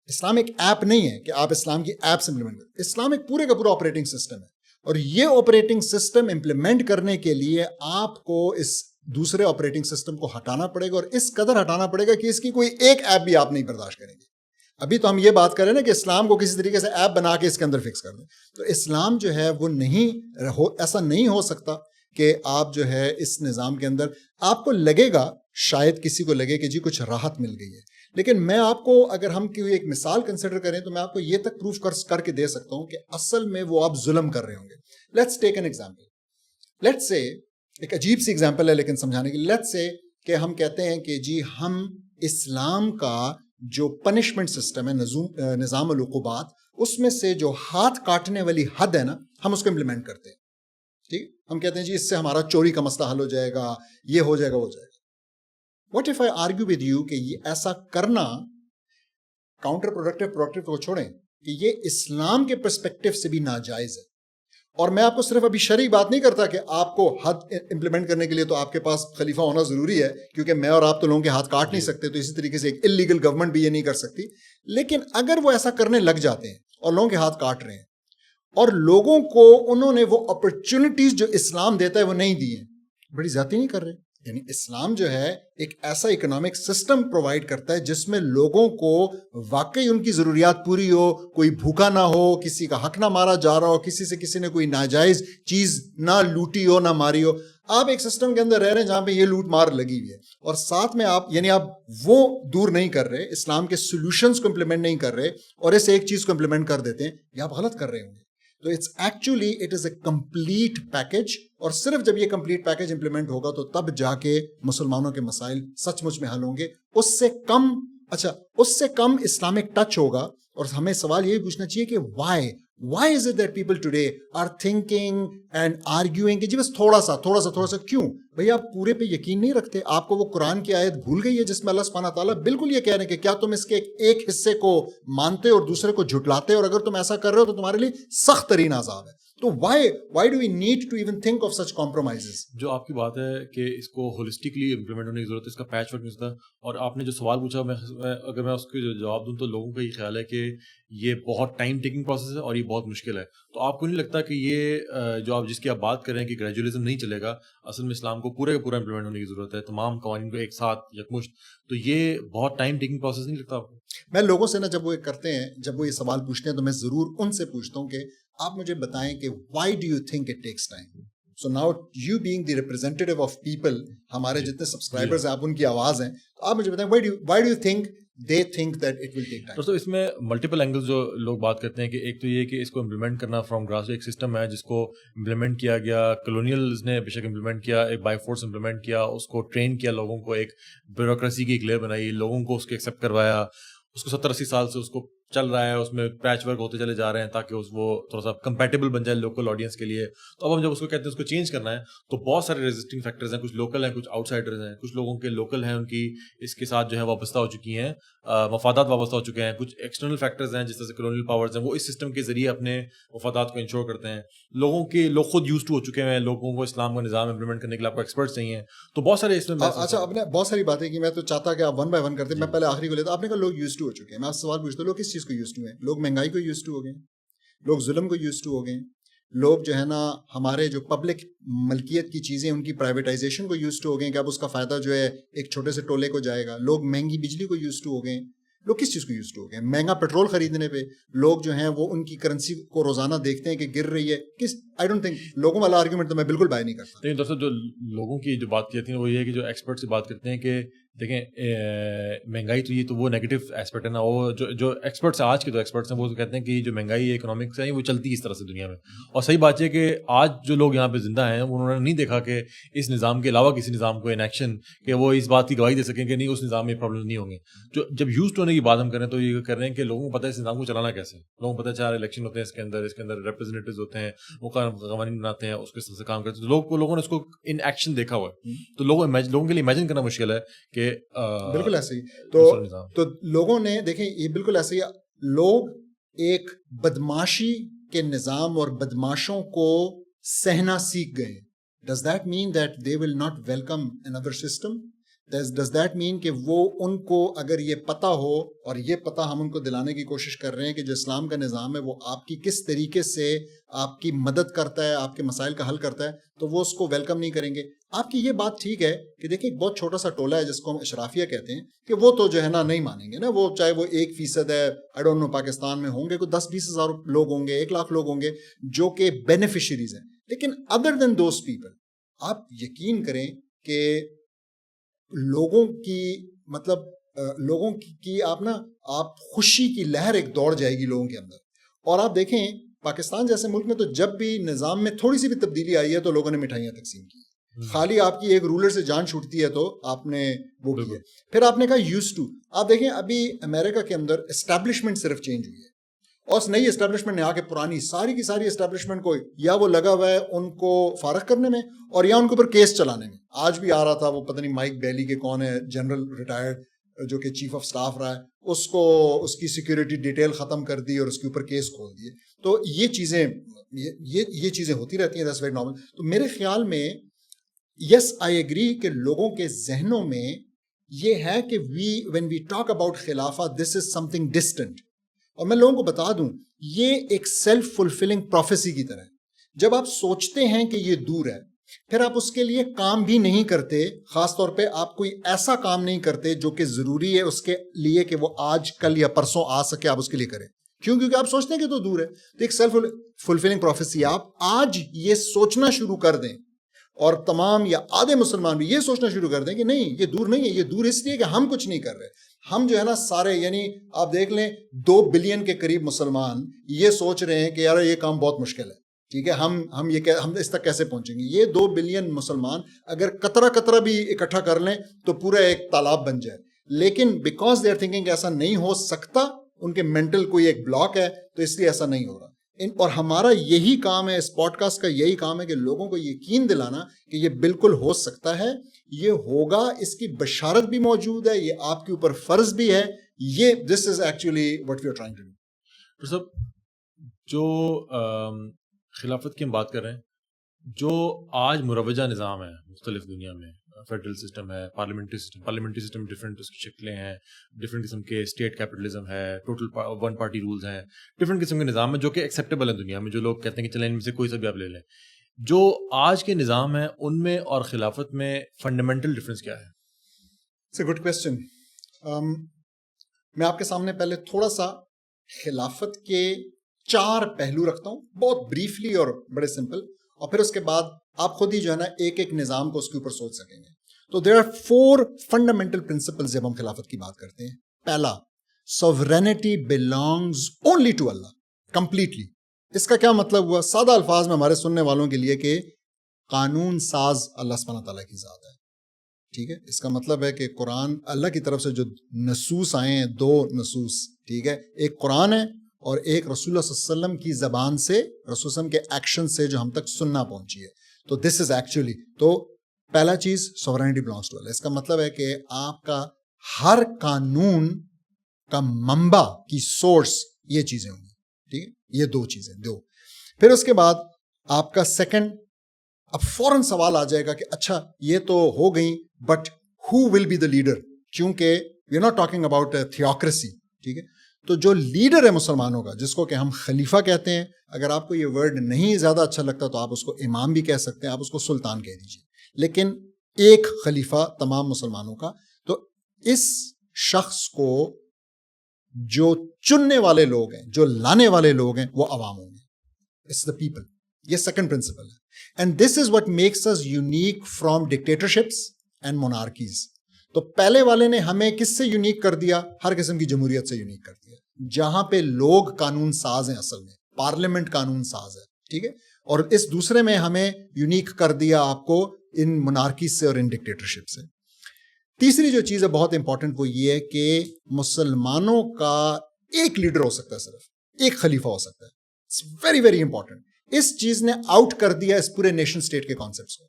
اسلام ایک ایپ نہیں ہے کہ آپ اسلام کی ایپس امپلیمنٹ کریں. اسلام ایک پورے کا پورا آپریٹنگ سسٹم ہے, اور یہ آپریٹنگ سسٹم امپلیمنٹ کرنے کے لیے آپ کو اس دوسرے آپریٹنگ سسٹم کو ہٹانا پڑے گا, اور اس قدر ہٹانا پڑے گا کہ اس کی کوئی ایک ایپ بھی آپ نہیں برداشت کریں گے. ابھی تو ہم یہ بات کر رہے ہیں نا کہ اسلام کو کسی طریقے سے ایپ بنا کے اس کے اندر فکس کر دیں. تو اسلام جو ہے وہ ایسا نہیں ہو سکتا کہ آپ جو ہے اس نظام کے اندر, آپ کو لگے گا, شاید کسی کو لگے کہ جی کچھ راحت مل گئی ہے, لیکن میں آپ کو, اگر ہم کی ایک مثال کنسیڈر کریں تو میں آپ کو یہ تک پروف کر کے دے سکتا ہوں کہ اصل میں وہ آپ ظلم کر رہے ہوں گے. Let's take an example. Let's say ایک عجیب سی ایگزامپل ہے لیکن سمجھانے کے لیے. لیٹس سے کہ ہم کہتے ہیں کہ جی ہم اسلام کا جو پنشمنٹ سسٹم ہے, نظام العقوبات, اس میں سے جو ہاتھ کاٹنے والی حد ہے نا, ہم اس کو امپلیمنٹ کرتے ہیں. ٹھیک, ہم کہتے ہیں جی اس سے ہمارا چوری کا مسئلہ حل ہو جائے گا, یہ ہو جائے گا, وہ ہو جائے گا. What if I argue with you کہ یہ ایسا کرنا کاؤنٹر پروڈکٹیو کو چھوڑیں کہ یہ اسلام کے پرسپیکٹو سے بھی ناجائز ہے. اور میں آپ کو صرف ابھی شرعی بات نہیں کرتا کہ آپ کو حد امپلیمنٹ کرنے کے لیے تو آپ کے پاس خلیفہ ہونا ضروری ہے, کیونکہ میں اور آپ تو لوگوں کے ہاتھ کاٹ نہیں سکتے, تو اسی طریقے سے ایک اللیگل گورنمنٹ بھی یہ نہیں کر سکتی. لیکن اگر وہ ایسا کرنے لگ جاتے ہیں اور لوگوں کے ہاتھ کاٹ رہے ہیں, اور لوگوں کو انہوں نے وہ اپرچونٹیز جو اسلام دیتا ہے وہ نہیں دی ہیں, بڑی زیادتی نہیں کر رہے. یعنی اسلام جو ہے ایک ایسا اکنامک سسٹم پرووائڈ کرتا ہے جس میں لوگوں کو واقعی ان کی ضروریات پوری ہو, کوئی بھوکا نہ ہو, کسی کا حق نہ مارا جا رہا ہو, کسی نے کوئی ناجائز چیز نہ لوٹی ہو نہ ماری ہو. آپ ایک سسٹم کے اندر رہ رہے ہیں جہاں پہ یہ لوٹ مار لگی ہوئی ہے, اور ساتھ میں آپ وہ دور نہیں کر رہے, اسلام کے سولوشنز کو امپلیمنٹ نہیں کر رہے, اور اس ایک چیز کو امپلیمنٹ کر دیتے ہیں, یہ آپ غلط کر رہے ہوں گے. تو it is a complete package, اور صرف جب یہ کمپلیٹ پیکج امپلیمنٹ ہوگا تو تب جا کے مسلمانوں کے مسائل سچ مچ میں حل ہوں گے. اس سے کم اسلامک ٹچ ہوگا. اور ہمیں سوال یہی پوچھنا چاہیے کہ why is it that people today are thinking and arguing کہ جی بس تھوڑا سا کیوں بھئی آپ پورے پہ یقین نہیں رکھتے؟ آپ کو وہ قرآن کی آیت بھول گئی ہے جس میں اللہ سبحانہ تعالیٰ بالکل یہ کہہ رہے ہیں کہ کیا تم اس کے ایک حصے کو مانتے اور دوسرے کو جھٹلاتے, اور اگر تم ایسا کر رہے ہو تو تمہارے لیے سخت ترین عذاب ہے. تو why do we need to even think of such compromises? جو آپ کی بات ہے کہ اس کو ہولسٹکلی امپلیمنٹ ہونے کی ضرورت ہے, اس کا پیچ ورک نہیں ہوتا. اور آپ نے جو سوال پوچھا, اگر میں اس کے جواب دوں تو لوگوں کا یہ خیال ہے کہ یہ بہت ٹائم ٹیکنگ پروسیس ہے اور یہ بہت مشکل ہے. تو آپ کو نہیں لگتا کہ یہ جو آپ جس کی آپ بات کر رہے ہیں کہ گریجولیزم نہیں چلے گا, اصل میں اسلام کو پورے کا پورا امپلیمنٹ ہونے کی ضرورت ہے, تمام قوانین کو ایک ساتھ یکمشت, تو یہ بہت ٹائم ٹیکنگ پروسیس نہیں لگتا آپ کو؟ میں لوگوں سے نا جب وہ کرتے ہیں, جب وہ یہ سوال پوچھتے ہیں تو میں ضرور ان سے پوچھتا ہوں کہ آپ مجھے بتائیں کہ why do you think it takes time? So now you being the representative of people, ہمارے جتنے سبسکرائبرز ہیں آپ ان کی آواز ہیں, تو آپ مجھے بتائیں why do you think they think that it will take time? تو اس میں ملٹیپل اینگلز جو لوگ بات کرتے ہیں کہ ایک تو یہ کہ اس کو امپلیمنٹ کرنا فرام گراس, ایک سسٹم ہے جس کو امپلیمنٹ کیا گیا, کلونیلز نے بے شک امپلیمنٹ کیا, ایک بائی فورس امپلیمنٹ کیا, اس کو ٹرین کیا, لوگوں کو ایک بیوروکریسی کی ایک لیئر بنائی, لوگوں کو اس کو ایکسیپٹ کروایا, اس کو 70-80 سال سے اس کو چل رہا ہے, اس میں پیچ ورک ہوتے چلے جا رہے ہیں تاکہ وہ تھوڑا سا کمپیٹیبل بن جائے لوکل آڈینس کے لیے. تو اب ہم جب اس کو کہتے ہیں اس کو چینج کرنا ہے تو بہت سارے ریزسٹنگ فیکٹرز ہیں, کچھ لوکل ہیں, کچھ آؤٹ سائڈرز ہیں, کچھ لوگوں کے لوکل ہیں ان کی اس کے ساتھ جو ہے وابستہ ہو چکی ہیں, مفادات وابستہ ہو چکے ہیں, کچھ ایکسٹرنل فیکٹرز ہیں جس طرح سے کلونیل پاورز ہیں, وہ اس سسٹم کے ذریعے اپنے مفادات کو انشور کرتے ہیں. لوگ خود یوز ٹو ہو چکے ہیں, لوگوں کو اسلام کا نظام امپلیمنٹ کرنے کے لیے آپ کو ایکسپرٹس چاہیے, تو بہت سارے اس میں. اچھا, آپ نے بہت ساری باتیں کی, میں تو چاہتا کہ آپ ون بائی ون کرتے, میں پہلے آخری کو لیتا. آپ نے کہا لوگ یوز ٹو ہو چکے ہیں, میں آپ سے سوال پوچھتا ہوں لوگ کس چیز کو یوز ٹو ہیں؟ لوگ مہنگائی کو یوز ٹو ہو گئے, لوگ ظلم کو یوز ٹو ہو گئے, لوگ جو ہے نا ہمارے جو پبلک ملکیت کی چیزیں ان کی پرائیویٹائزیشن کو یوز ٹو ہو گئے کہ اب اس کا فائدہ جو ہے ایک چھوٹے سے ٹولے کو جائے گا, لوگ مہنگی بجلی کو یوز ٹو ہو گئے. لوگ کس چیز کو یوز ٹو ہو گئے؟ مہنگا پیٹرول خریدنے پہ لوگ جو ہیں وہ ان کی کرنسی کو روزانہ دیکھتے ہیں کہ گر رہی ہے. آئی ڈونٹ تھنک لوگوں والا آرگیومنٹ تو میں بالکل بائی نہیں کرتا. لیکن دوستوں جو لوگوں کی جو بات کی جاتی ہے وہ یہ ہے کہ جو ایکسپرٹ سے بات کرتے ہیں کہ دیکھیں مہنگائی تو یہ تو وہ نیگیٹو ایسپیکٹ ہے نا, وہ جو ایکسپرٹس ہیں آج کے جو ایکسپرٹس ہیں وہ کہتے ہیں کہ جو مہنگائی اکنامکس ہے وہ چلتی ہے اس طرح سے دنیا میں. اور صحیح بات یہ کہ آج جو لوگ یہاں پہ زندہ ہیں انہوں نے نہیں دیکھا کہ اس نظام کے علاوہ کسی نظام کو ان ایکشن کہ وہ اس بات کی گواہی دے سکیں کہ نہیں اس نظام میں پرابلم نہیں ہوں گے. جو جب یوز ہونے کی بات ہم کریں تو یہ کر رہے ہیں کہ لوگوں کو پتہ ہے اس نظام کو چلانا کیسے, لوگوں کو پتہ ہے 4 الیکشن ہوتے ہیں اس کے اندر ریپرزینٹیوز ہوتے ہیں, وہ قوانین بناتے ہیں, اس کے سے کام کرتے ہیں, لوگوں نے اس کو ان ایکشن دیکھا ہوا ہے. تو لوگوں کے لیے امیجن کرنا مشکل ہے کہ بالکل ایسے ہی تو لوگوں نے دیکھیں یہ بالکل ایسے ہی لوگ ایک بدماشی کے نظام اور بدماشوں کو سہنا سیکھ گئے. Does that mean that they will not welcome another system? Does that mean کہ وہ ان کو اگر یہ پتہ ہو, اور یہ پتہ ہم ان کو دلانے کی کوشش کر رہے ہیں کہ جو اسلام کا نظام ہے وہ آپ کی کس طریقے سے آپ کی مدد کرتا ہے, آپ کے مسائل کا حل کرتا ہے, تو وہ اس کو ویلکم نہیں کریں گے. آپ کی یہ بات ٹھیک ہے کہ دیکھیں ایک بہت چھوٹا سا ٹولہ ہے جس کو ہم اشرافیہ کہتے ہیں کہ وہ تو جو ہے نا نہیں مانیں گے نا, وہ چاہے وہ 1% ہے, آئی ڈونٹ نو پاکستان میں ہوں گے کوئی 10-20 ہزار لوگ ہوں گے, 1 لاکھ لوگ ہوں گے جو کہ بینیفیشریز ہیں. لیکن ادر دین دوز پیپل آپ یقین کریں کہ لوگوں کی مطلب لوگوں کی آپ خوشی کی لہر ایک دوڑ جائے گی لوگوں کے اندر. اور آپ دیکھیں پاکستان جیسے ملک میں تو جب بھی نظام میں تھوڑی سی بھی تبدیلی آئی ہے تو لوگوں نے مٹھائیاں تقسیم کی. خالی آپ کی ایک رولر سے جان چھوٹتی ہے تو آپ نے وہ کی ہے. پھر آپ نے کہا یوز ٹو. آپ دیکھیں ابھی امریکہ کے اندر اسٹیبلشمنٹ صرف چینج ہوئی ہے, اور اس نئی اسٹیبلشمنٹ نے آ کے پرانی ساری کی ساری اسٹیبلشمنٹ کو یا وہ لگا ہوا ہے ان کو فارغ کرنے میں اور یا ان کے اوپر کیس چلانے میں. آج بھی آ رہا تھا وہ پتہ نہیں مائک بیلی کے کون ہے, جنرل ریٹائرڈ جو کہ چیف آف سٹاف رہا ہے, اس کو اس کی سیکیورٹی ڈیٹیل ختم کر دی اور اس کے اوپر کیس کھول دیے. تو یہ چیزیں ہوتی رہتی ہیں, دیٹس ویری نارمل. تو میرے خیال میں یس آئی ایگری کہ لوگوں کے ذہنوں میں یہ ہے کہ وین وی ٹاک اباؤٹ خلافہ this is something distant. اور میں لوگوں کو بتا دوں یہ ایک سیلف فلفلنگ پروفیسی کی طرح ہے. جب آپ سوچتے ہیں کہ یہ دور ہے پھر آپ اس کے لیے کام بھی نہیں کرتے, خاص طور پہ آپ کوئی ایسا کام نہیں کرتے جو کہ ضروری ہے اس کے لیے کہ وہ آج کل یا پرسوں آ سکے, آپ اس کے لیے کریں. کیونکہ آپ سوچتے ہیں کہ تو دور ہے. تو ایک سیلف فلفلنگ پروفیسی, آپ آج یہ سوچنا شروع کر دیں اور تمام یا آدھے مسلمان بھی یہ سوچنا شروع کر دیں کہ نہیں یہ دور نہیں ہے, یہ دور اس لیے کہ ہم کچھ نہیں کر رہے. ہم جو ہے نا سارے یعنی آپ دیکھ لیں 2 بلین کے قریب مسلمان یہ سوچ رہے ہیں کہ یار یہ کام بہت مشکل ہے, ٹھیک ہے, ہم اس تک کیسے پہنچیں گے. یہ 2 بلین مسلمان اگر قطرہ بھی اکٹھا کر لیں تو پورا ایک تالاب بن جائے. لیکن بیکاز دے آر تھنکنگ ایسا نہیں ہو سکتا, ان کے مینٹل کوئی ایک بلاک ہے, تو اس لیے ایسا نہیں ہو رہا. اور ہمارا یہی کام ہے, اس پوڈ کاسٹ کا یہی کام ہے کہ لوگوں کو یقین دلانا کہ یہ بالکل ہو سکتا ہے, یہ ہوگا, اس کی بشارت بھی موجود ہے, یہ آپ کے اوپر فرض بھی ہے. یہ this is actually what we are trying to do. جو خلافت کی ہم بات کر رہے ہیں. جو آج مروجہ نظام ہے مختلف دنیا میں, فیڈرل سسٹم ہے, پارلیمنٹری سسٹم ڈفرینٹ اس کی شکلیں ہیں, ڈفرینٹ قسم کے اسٹیٹ کیپٹلزم ہے, ٹوٹل ون پارٹی رولز ہیں, ڈفرینٹ قسم کے نظام ہیں جو کہ ایکسیپٹیبل ہیں دنیا میں, جو لوگ کہتے ہیں کہ چلیں ان میں سے کوئی سا بھی آپ لے لیں. جو آج کے نظام ہیں ان میں اور خلافت میں فنڈامنٹل ڈفرینس کیا ہے؟ It's a good question. میں آپ کے سامنے پہلے تھوڑا سا خلافت کے 4 پہلو رکھتا ہوں, بہت بریفلی اور بڑے سمپل, اور پھر اس کے بعد آپ خود ہی جو ہے نا ایک ایک نظام کو اس کے اوپر سوچ سکیں گے. تو دیر آر 4 فنڈامنٹل پرنسپلز جب ہم خلافت کی بات کرتے ہیں. پہلا, sovereignty belongs only to Allah, completely. اس کا کیا مطلب ہوا؟ سادہ الفاظ میں ہمارے سننے والوں کے لیے کہ قانون ساز اللہ سبحانہ تعالیٰ کی ذات ہے. ٹھیک ہے, اس کا مطلب ہے کہ قرآن اللہ کی طرف سے جو نصوص آئے ہیں, 2 نصوص, ٹھیک ہے, ایک قرآن ہے اور ایک رسول اللہ صلی اللہ علیہ وسلم کی زبان سے, رسول اللہ علیہ وسلم کے ایکشن سے جو ہم تک سننا پہنچی ہے. تو دس از ایکچولی, تو پہلا چیز سوورینٹی بلانگس ٹو اللہ. اس کا مطلب ہے کہ آپ کا ہر قانون کا منبع کی سورس یہ چیزیں ہوں گی. ٹھیک ہے, یہ 2 چیزیں. پھر اس کے بعد آپ کا سیکنڈ, اب فوراً سوال آ جائے گا کہ اچھا یہ تو ہو گئی, but who will be the leader, کیونکہ we are not talking about theocracy. ٹھیک ہے, تو جو لیڈر ہے مسلمانوں کا, جس کو کہ ہم خلیفہ کہتے ہیں, اگر آپ کو یہ ورڈ نہیں زیادہ اچھا لگتا تو آپ اس کو امام بھی کہہ سکتے ہیں, آپ اس کو سلطان کہہ دیجیے, لیکن ایک خلیفہ تمام مسلمانوں کا. تو اس شخص کو جو چننے والے لوگ ہیں, جو لانے والے لوگ ہیں, وہ عوام ہوں گے. It's the people. یہ سیکنڈ پرنسپل ہے. And this is what makes us unique from dictatorships and monarchies. تو پہلے والے نے ہمیں کس سے یونیک کر دیا؟ ہر قسم کی جمہوریت سے یونیک کر دیا, جہاں پہ لوگ قانون ساز ہیں, اصل میں پارلیمنٹ قانون ساز ہے. ٹھیک ہے, اور اس دوسرے میں ہمیں یونیک کر دیا آپ کو ان مونارکیز سے اور ان ڈکٹیٹرشپ سے. تیسری جو چیز ہے بہت امپورٹنٹ, وہ یہ ہے کہ مسلمانوں کا ایک لیڈر ہو سکتا ہے, صرف ایک خلیفہ ہو سکتا ہے. It's very very important. اس چیز نے آؤٹ کر دیا اس پورے نیشن اسٹیٹ کے کانسیپٹس کو.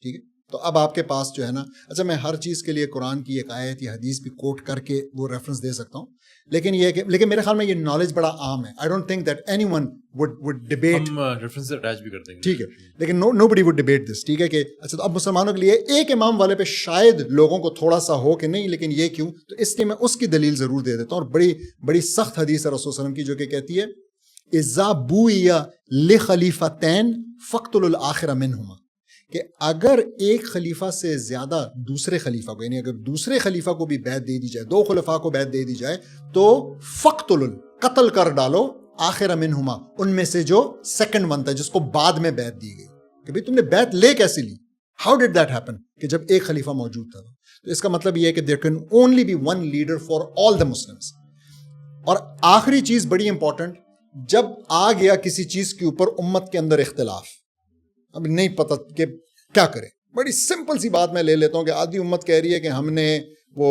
ٹھیک ہے, تو اب آپ کے پاس جو ہے نا, اچھا میں ہر چیز کے لیے قرآن کی ایک آیت یا حدیث بھی کوٹ کر کے وہ ریفرنس دے سکتا ہوں, لیکن یہ کہ لیکن میرے خیال میں یہ نالج بڑا عام ہے. I don't think that any one would debate. ہم ریفرنس اٹیچ بھی کر دیں گے. ٹھیک ہے, لیکن nobody would debate this. ٹھیک ہے کہ اچھا تو اب مسلمانوں کے لیے ایک امام والے پہ شاید لوگوں کو تھوڑا سا ہو کہ نہیں, لیکن یہ کیوں؟ تو اس لیے میں اس کی دلیل ضرور دے دیتا ہوں, اور بڑی بڑی سخت حدیث ہے رسول صلی اللہ علیہ وسلم کی, جو کہ کہتی ہے اذا بوئی لخلیفتین فاقتلوا الآخر منہما, کہ اگر ایک خلیفہ سے زیادہ دوسرے خلیفہ کو, یعنی اگر دوسرے خلیفہ کو بھی بیعت دے دی جائے, 2 خلفاء کو بیعت دے دی جائے, تو فاقتلوا, قتل کر ڈالو, آخر منہما, ان میں سے جو سیکنڈ ون تھا, جس کو بعد میں بیعت دی گئی. کہ بھئی تم نے بیعت لے کیسے لی؟ How did that happen? کہ جب ایک خلیفہ موجود تھا. تو اس کا مطلب یہ ہے کہ there can only be one leader for all the Muslims. اور آخری چیز بڑی امپورٹنٹ, جب آ گیا کسی چیز کے اوپر امت کے اندر اختلاف, اب نہیں پتہ کہ کیا کرے, بڑی سمپل سی بات میں لے لیتا ہوں کہ آدھی امت کہہ رہی ہے کہ ہم نے وہ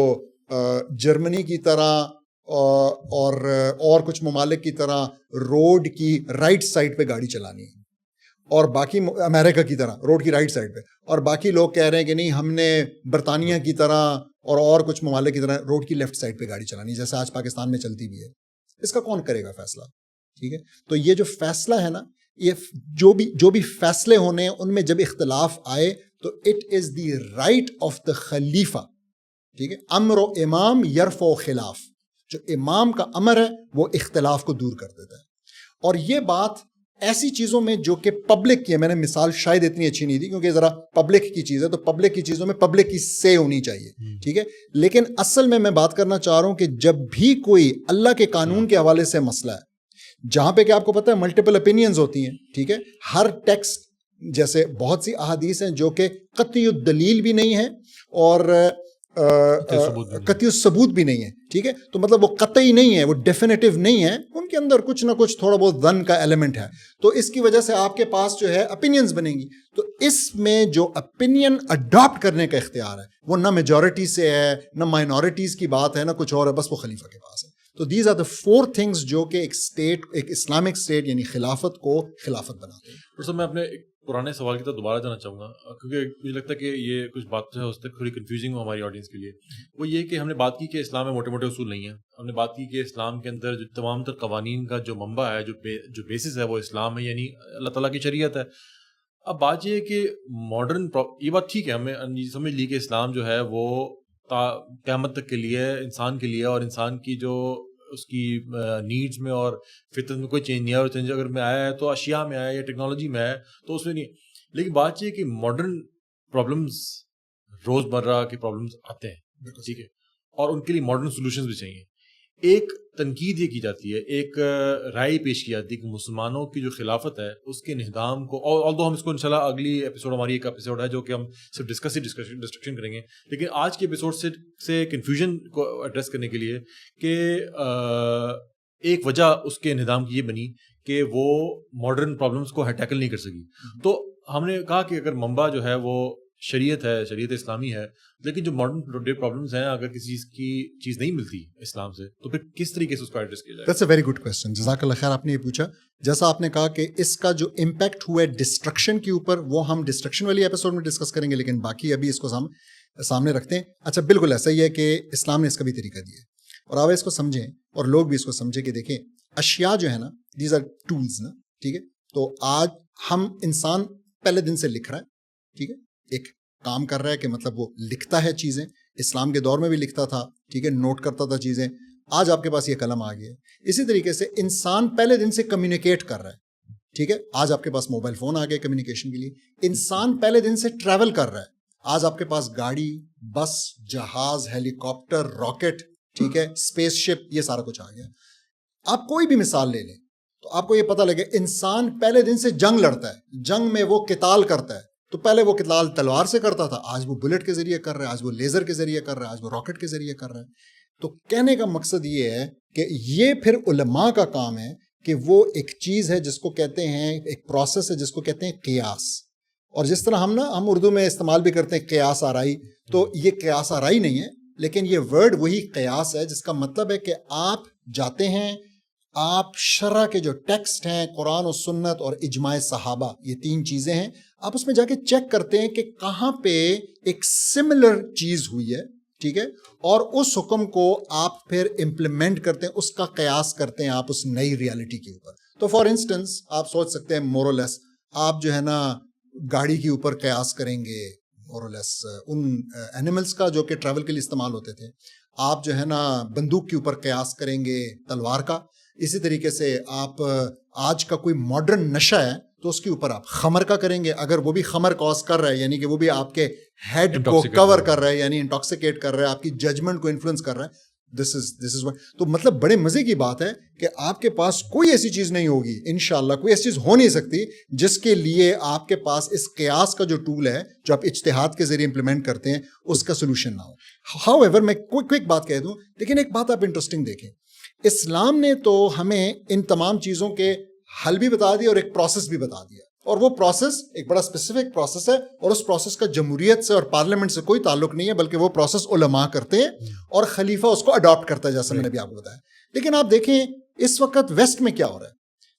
جرمنی کی طرح اور کچھ ممالک کی طرح روڈ کی رائٹ سائڈ پہ گاڑی چلانی ہے, اور باقی امریکہ کی طرح روڈ کی رائٹ سائڈ پہ, اور باقی لوگ کہہ رہے ہیں کہ نہیں ہم نے برطانیہ کی طرح اور کچھ ممالک کی طرح روڈ کی لیفٹ سائڈ پہ گاڑی چلانی, جیسے آج پاکستان میں چلتی بھی ہے. اس کا کون کرے گا فیصلہ؟ ٹھیک ہے, تو یہ جو فیصلہ ہے نا, یہ جو بھی فیصلے ہونے ہیں ان میں جب اختلاف آئے تو it is the right of the خلیفہ. ٹھیک ہے, امر و امام یرفع خلاف, جو امام کا امر ہے وہ اختلاف کو دور کر دیتا ہے. اور یہ بات ایسی چیزوں میں جو کہ پبلک کی ہے, میں نے مثال شاید اتنی اچھی نہیں دی کیونکہ ذرا پبلک کی چیز ہے, تو پبلک کی چیزوں میں پبلک کی سے ہونی چاہیے. ٹھیک ہے, لیکن اصل میں بات کرنا چاہ رہا ہوں کہ جب بھی کوئی اللہ کے قانون کے حوالے سے مسئلہ ہے, جہاں پہ کہ آپ کو پتہ ہے ملٹیپل اپینینز ہوتی ہیں. ٹھیک ہے, ہر ٹیکسٹ, جیسے بہت سی احادیث ہیں جو کہ قطعی الدلیل بھی نہیں ہے اور قطعی الثبوت بھی نہیں ہے. ٹھیک ہے, تو مطلب وہ قطعی نہیں ہے, وہ ڈیفینیٹو نہیں ہے, ان کے اندر کچھ نہ کچھ تھوڑا بہت ظن کا ایلیمنٹ ہے. تو اس کی وجہ سے آپ کے پاس جو ہے اپینینز بنیں گی. تو اس میں جو اپینین اڈاپٹ کرنے کا اختیار ہے وہ نہ میجورٹی سے ہے, نہ مائنورٹیز کی بات ہے, نہ کچھ اور ہے, بس وہ خلیفہ کے پاس ہے. تو دیز آر دا 4 things جو کہ ایک اسلامک اسٹیٹ یعنی خلافت کو خلافت بناتے ہیں. اور سر میں اپنے ایک پرانے سوال کی طرف دوبارہ جانا چاہوں گا, کیونکہ مجھے لگتا ہے کہ یہ کچھ بات جو ہے اس تک تھوڑی کنفیوزنگ ہو ہماری آڈینس کے لیے. وہ یہ کہ ہم نے بات کی کہ اسلام میں موٹے موٹے اصول نہیں ہیں, ہم نے بات کی کہ اسلام کے اندر جو تمام تر قوانین کا جو منبع ہے, جو بیسس ہے وہ اسلام ہے, یعنی اللہ تعالیٰ کی شریعت ہے. اب بات یہ ہے کہ ماڈرن, یہ بات ٹھیک ہے, ہمیں سمجھ لی کہ اسلام جو ہے وہ قیامت تک کے لیے انسان کے لیے, اور انسان کی جو اس کی نیڈز میں اور فطرت میں کوئی چینج نہیں ہے, اور چینج اگر میں آیا ہے تو اشیاء میں آیا ہے یا ٹیکنالوجی میں آیا ہے تو اس میں نہیں. لیکن بات یہ کہ ماڈرن پرابلمز, روز مرہ کے پرابلمز آتے ہیں, ٹھیک ہے, اور ان کے لیے ماڈرن سولوشنز بھی چاہیے. ایک تنقید یہ کی جاتی ہے, ایک رائے پیش کی جاتی ہے کہ مسلمانوں کی جو خلافت ہے اس کے انہدام کو, اور ہم اس کو انشاءاللہ اگلی ایپیسوڈ, ہماری ایک ایپیسوڈ ہے جو کہ ہم صرف ڈسکشن کریں گے, لیکن آج کے ایپیسوڈ سے کنفیوژن کو ایڈریس کرنے کے لیے کہ ایک وجہ اس کے انہدام کی یہ بنی کہ وہ ماڈرن پرابلمس کو ٹیکل نہیں کر سکی. تو ہم نے کہا کہ اگر منبع جو ہے وہ شریعت ہے, شریعت اسلامی ہے, لیکن جو ماڈرن ڈے پرابلمس ہیں اگر کسی کی چیز نہیں ملتی اسلام سے تو پھر کس طریقے سے اس کو ایڈریس کیا جائے؟ That's a very good question, جزاک اللہ خیر. آپ نے یہ پوچھا, جیسا آپ نے کہا کہ اس کا جو امپیکٹ ہوا ہے ڈسٹرکشن کے اوپر, وہ ہم ڈسٹرکشن والی ایپیسوڈ میں ڈسکس کریں گے, لیکن باقی ابھی اس کو سامنے رکھتے ہیں. اچھا, بالکل ایسا ہی ہے کہ اسلام نے اس کا بھی طریقہ دیا ہے, اور آپ اس کو سمجھیں اور لوگ بھی اس کو سمجھیں کہ دیکھیں اشیاء جو ہے نا, دیز آر ٹولز نا, ٹھیک ہے. تو آج ہم انسان پہلے دن سے لکھ رہا ہے, ٹھیک ہے, ایک کام کر رہا ہے کہ مطلب وہ لکھتا ہے چیزیں, اسلام کے دور میں بھی لکھتا تھا, ٹھیک ہے, نوٹ کرتا تھا چیزیں. آج آپ کے پاس یہ قلم آ گیا ہے. اسی طریقے سے انسان پہلے دن سے کمیونیکیٹ کر رہا ہے, ٹھیک ہے, آج آپ کے پاس موبائل فون آ گیا کمیونیکیشن کے لیے. انسان پہلے دن سے ٹریول کر رہا ہے, آج آپ کے پاس گاڑی, بس, جہاز, ہیلی کاپٹر, راکٹ, ٹھیک ہے, اسپیس شپ, یہ سارا کچھ آ گیا. آپ کوئی بھی مثال لے لیں تو آپ کو یہ پتہ لگے انسان پہلے دن سے جنگ لڑتا ہے, جنگ میں وہ قتال کرتا ہے. تو پہلے وہ قتال تلوار سے کرتا تھا, آج وہ بلٹ کے ذریعے کر رہا ہے, آج وہ لیزر کے ذریعے کر رہا ہے, آج وہ راکٹ کے ذریعے کر رہا ہے. تو کہنے کا مقصد یہ ہے کہ یہ پھر علماء کا کام ہے کہ وہ ایک چیز ہے جس کو کہتے ہیں, ایک پروسیس ہے جس کو کہتے ہیں قیاس. اور جس طرح ہم اردو میں استعمال بھی کرتے ہیں قیاس آرائی, تو یہ قیاس آرائی نہیں ہے, لیکن یہ ورڈ وہی قیاس ہے جس کا مطلب ہے کہ آپ جاتے ہیں, آپ شرع کے جو ٹیکسٹ ہیں, قرآن و سنت اور اجماع صحابہ, یہ 3 چیزیں ہیں, آپ اس میں جا کے چیک کرتے ہیں کہ کہاں پہ ایک سملر چیز ہوئی ہے, ٹھیک ہے, اور اس حکم کو آپ پھر امپلیمنٹ کرتے ہیں, اس کا قیاس کرتے ہیں آپ اس نئی ریالٹی کے اوپر. تو فار انسٹنس آپ سوچ سکتے ہیں مورلیس آپ جو ہے نا گاڑی کے اوپر قیاس کریں گے, مورلیس ان اینیملز کا جو کہ ٹریول کے لیے استعمال ہوتے تھے. آپ جو ہے نا بندوق کے اوپر قیاس کریں گے تلوار کا. اسی طریقے سے آپ آج کا کوئی ماڈرن نشہ ہے تو اس کے اوپر آپ خمر کا کریں گے, اگر وہ بھی خمر کاز کر رہا ہے, یعنی کہ وہ بھی آپ کے ہیڈ کو کور کر رہا ہے, یعنی انٹاکسیکیٹ کر رہا ہے, آپ کی ججمنٹ کو انفلوئنس کر رہا ہے. دس از تو مطلب بڑے مزے کی بات ہے کہ آپ کے پاس کوئی ایسی چیز نہیں ہوگی, انشاءاللہ کوئی ایسی چیز ہو نہیں سکتی جس کے لیے آپ کے پاس اس قیاس کا جو ٹول ہے جو آپ اجتہاد کے ذریعے امپلیمنٹ کرتے ہیں اس کا سولوشن نہ ہو. ہاؤ ایور میں کوئی بات کہہ دوں, لیکن ایک بات آپ انٹرسٹنگ دیکھیں, اسلام نے تو ہمیں ان تمام چیزوں کے حل بھی بتا دیا اور ایک پروسیس بھی بتا دیا, اور وہ پروسیس ایک بڑا اسپیسیفک پروسیس ہے, اور اس پروسیس کا جمہوریت سے اور پارلیمنٹ سے کوئی تعلق نہیں ہے, بلکہ وہ پروسیس علماء کرتے ہیں اور خلیفہ اس کو اڈاپٹ کرتا ہے, جیسا میں نے بھی آپ کو بتایا. لیکن آپ دیکھیں اس وقت ویسٹ میں کیا ہو رہا ہے.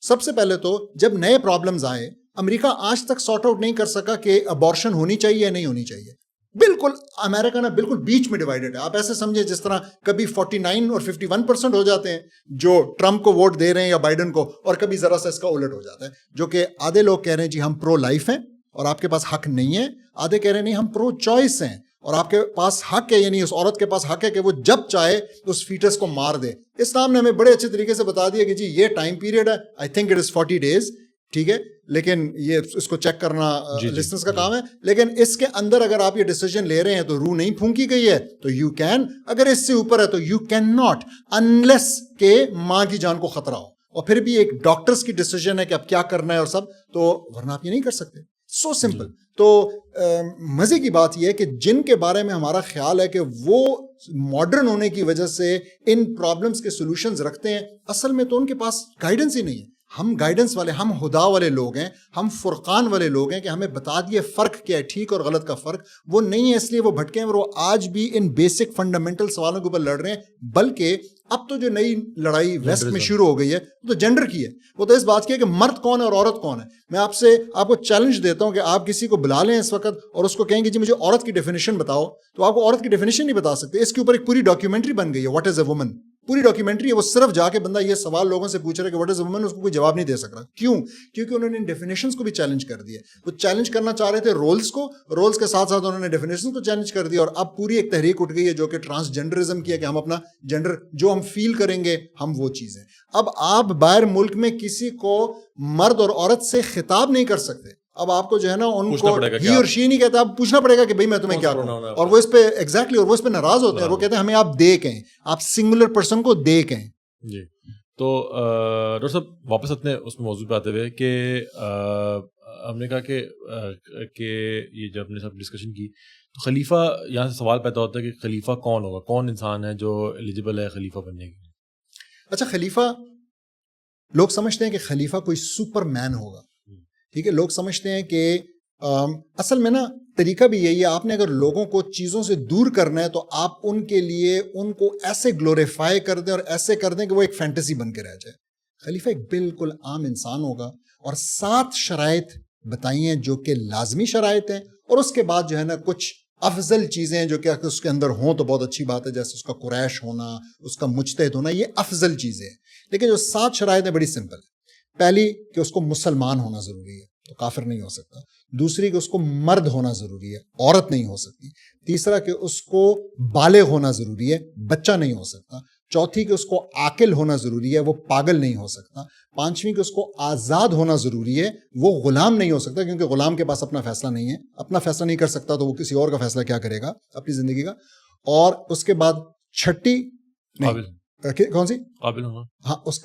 سب سے پہلے تو جب نئے پرابلمز آئے, امریکہ آج تک سارٹ آؤٹ نہیں کر سکا کہ ابارشن ہونی چاہیے یا نہیں ہونی چاہیے. بالکل امریکہ نا بالکل بیچ میں ڈیوائیڈڈ ہے. آپ ایسے سمجھیں جس طرح کبھی 49 اور 51% ہو جاتے ہیں جو ٹرمپ کو ووٹ دے رہے ہیں یا بائیڈن کو, اور کبھی ذرا سا اس کا الٹ ہو جاتا ہے, جو کہ آدھے لوگ کہہ رہے ہیں جی ہم پرو لائف ہیں اور آپ کے پاس حق نہیں ہے, آدھے کہہ رہے ہیں نہیں ہم پرو چوائس ہیں اور آپ کے پاس حق ہے, یعنی اس عورت کے پاس حق ہے کہ وہ جب چاہے اس فیٹس کو مار دے. اسلام نے ہمیں بڑے اچھے طریقے سے بتا دیا کہ جی یہ ٹائم پیریڈ ہے, I think it is 40 days, ٹھیک ہے, لیکن یہ اس کو چیک کرنا لسنس کا کام ہے. لیکن اس کے اندر اگر آپ یہ ڈیسیجن لے رہے ہیں تو روح نہیں پھونکی گئی ہے تو یو کین, اگر اس سے اوپر ہے تو یو کین ناٹ, انلیس کہ ماں کی جان کو خطرہ ہو, اور پھر بھی ایک ڈاکٹرز کی ڈیسیجن ہے کہ اب کیا کرنا ہے اور سب, تو ورنہ آپ یہ نہیں کر سکتے. So simple. تو مزے کی بات یہ ہے کہ جن کے بارے میں ہمارا خیال ہے کہ وہ ماڈرن ہونے کی وجہ سے ان پرابلمس کے سولوشنز رکھتے ہیں, اصل میں تو ان کے پاس گائیڈنس ہی نہیں ہے. ہم گائیڈنس والے, ہم ہدا والے لوگ ہیں, ہم فرقان والے لوگ ہیں کہ ہمیں بتا دیے فرق کیا ہے, ٹھیک اور غلط کا فرق. وہ نہیں ہے اس لیے وہ بھٹکے ہیں, اور وہ آج بھی ان بیسک فنڈامنٹل سوالوں کے اوپر لڑ رہے ہیں. بلکہ اب تو جو نئی لڑائی ویسٹ میں شروع ہو گئی ہے وہ تو جینڈر کی ہے. وہ تو اس بات کی ہے کہ مرد کون ہے اور عورت کون ہے. میں آپ کو چیلنج دیتا ہوں کہ آپ کسی کو بلا لیں اس وقت اور اس کو کہیں گے جی مجھے عورت کی ڈیفینیشن بتاؤ, تو آپ کو عورت کی ڈیفینیشن نہیں بتا سکتے. اس کے اوپر ایک پوری ڈاکیومنٹری بن گئی ہے, واٹ از اے وومن. پوری ڈاکیومنٹری ہے, وہ صرف جا کے بندہ یہ سوال لوگوں سے پوچھ رہا ہے کہ واٹ از اے وومن, اس کو کوئی جواب نہیں دے سک رہا. کیوں؟ کیونکہ انہوں نے ڈیفینیشنز کو بھی چیلنج کر دیا. وہ چیلنج کرنا چاہ رہے تھے رولز کو, رولز کے ساتھ ساتھ انہوں نے ڈیفینیشنز کو چیلنج کر دیا. اور اب پوری ایک تحریک اٹھ گئی ہے جو کہ ٹرانسجینڈرزم کی ہے, کہ ہم اپنا جینڈر جو ہم فیل کریں گے ہم وہ چیزیں. اب آپ باہر ملک میں کسی کو مرد اور عورت سے خطاب نہیں کر سکتے. اب آپ کو جو ہے نا ان کو ہی اور شی نہیں کہتا, اب پوچھنا پڑے گا کہ بھائی میں تمہیں کیا کہوں. اور وہ اس پہ ایگزیکٹلی, اور وہ اس پہ ناراض ہوتے ہیں, اور وہ کہتے ہیں ہمیں آپ دے کہیں, آپ سنگولر پرسن کو دے کہیں. جی تو ڈاکٹر صاحب واپس اپنے اس موضوع پہ آتے ہوئے کہ ہم نے کہا کہ یہ جب ہم نے سب ڈسکشن کی تو خلیفہ, یہاں سے سوال پیدا ہوتا ہے کہ خلیفہ کون ہوگا, کون انسان ہے جو ایلیجیبل ہے خلیفہ بننے کے لیے. اچھا, خلیفہ لوگ سمجھتے ہیں کہ خلیفہ کوئی سپر مین ہوگا, ٹھیک ہے. لوگ سمجھتے ہیں کہ اصل میں نا طریقہ بھی یہی ہے, آپ نے اگر لوگوں کو چیزوں سے دور کرنا ہے تو آپ ان کے لیے ان کو ایسے گلوریفائی کر دیں اور ایسے کر دیں کہ وہ ایک فینٹیسی بن کے رہ جائے. خلیفہ ایک بالکل عام انسان ہوگا, اور 7 شرائط بتائی ہیں جو کہ لازمی شرائط ہیں, اور اس کے بعد جو ہے نا کچھ افضل چیزیں ہیں جو کہ اس کے اندر ہوں تو بہت اچھی بات ہے, جیسے اس کا قریش ہونا, اس کا مجتہد ہونا, یہ افضل چیزیں ہیں. لیکن جو 7 شرائط ہیں بڑی سمپل ہے. پہلی کہ اس کو مسلمان ہونا ضروری ہے, تو کافر نہیں ہو سکتا. دوسری کہ اس کو مرد ہونا ضروری ہے, عورت نہیں ہو سکتی. تیسرا کہ اس کو بالغ ہونا ضروری ہے, بچہ نہیں ہو سکتا. چوتھی کہ اس کو عاقل ہونا ضروری ہے, وہ پاگل نہیں ہو سکتا. پانچویں کہ اس کو آزاد ہونا ضروری ہے, وہ غلام نہیں ہو سکتا, کیونکہ غلام کے پاس اپنا فیصلہ نہیں ہے, اپنا فیصلہ نہیں کر سکتا تو وہ کسی اور کا فیصلہ کیا کرے گا اپنی زندگی کا. اور اس کے بعد چھٹی کون سی قابل ہونا, ہاں اس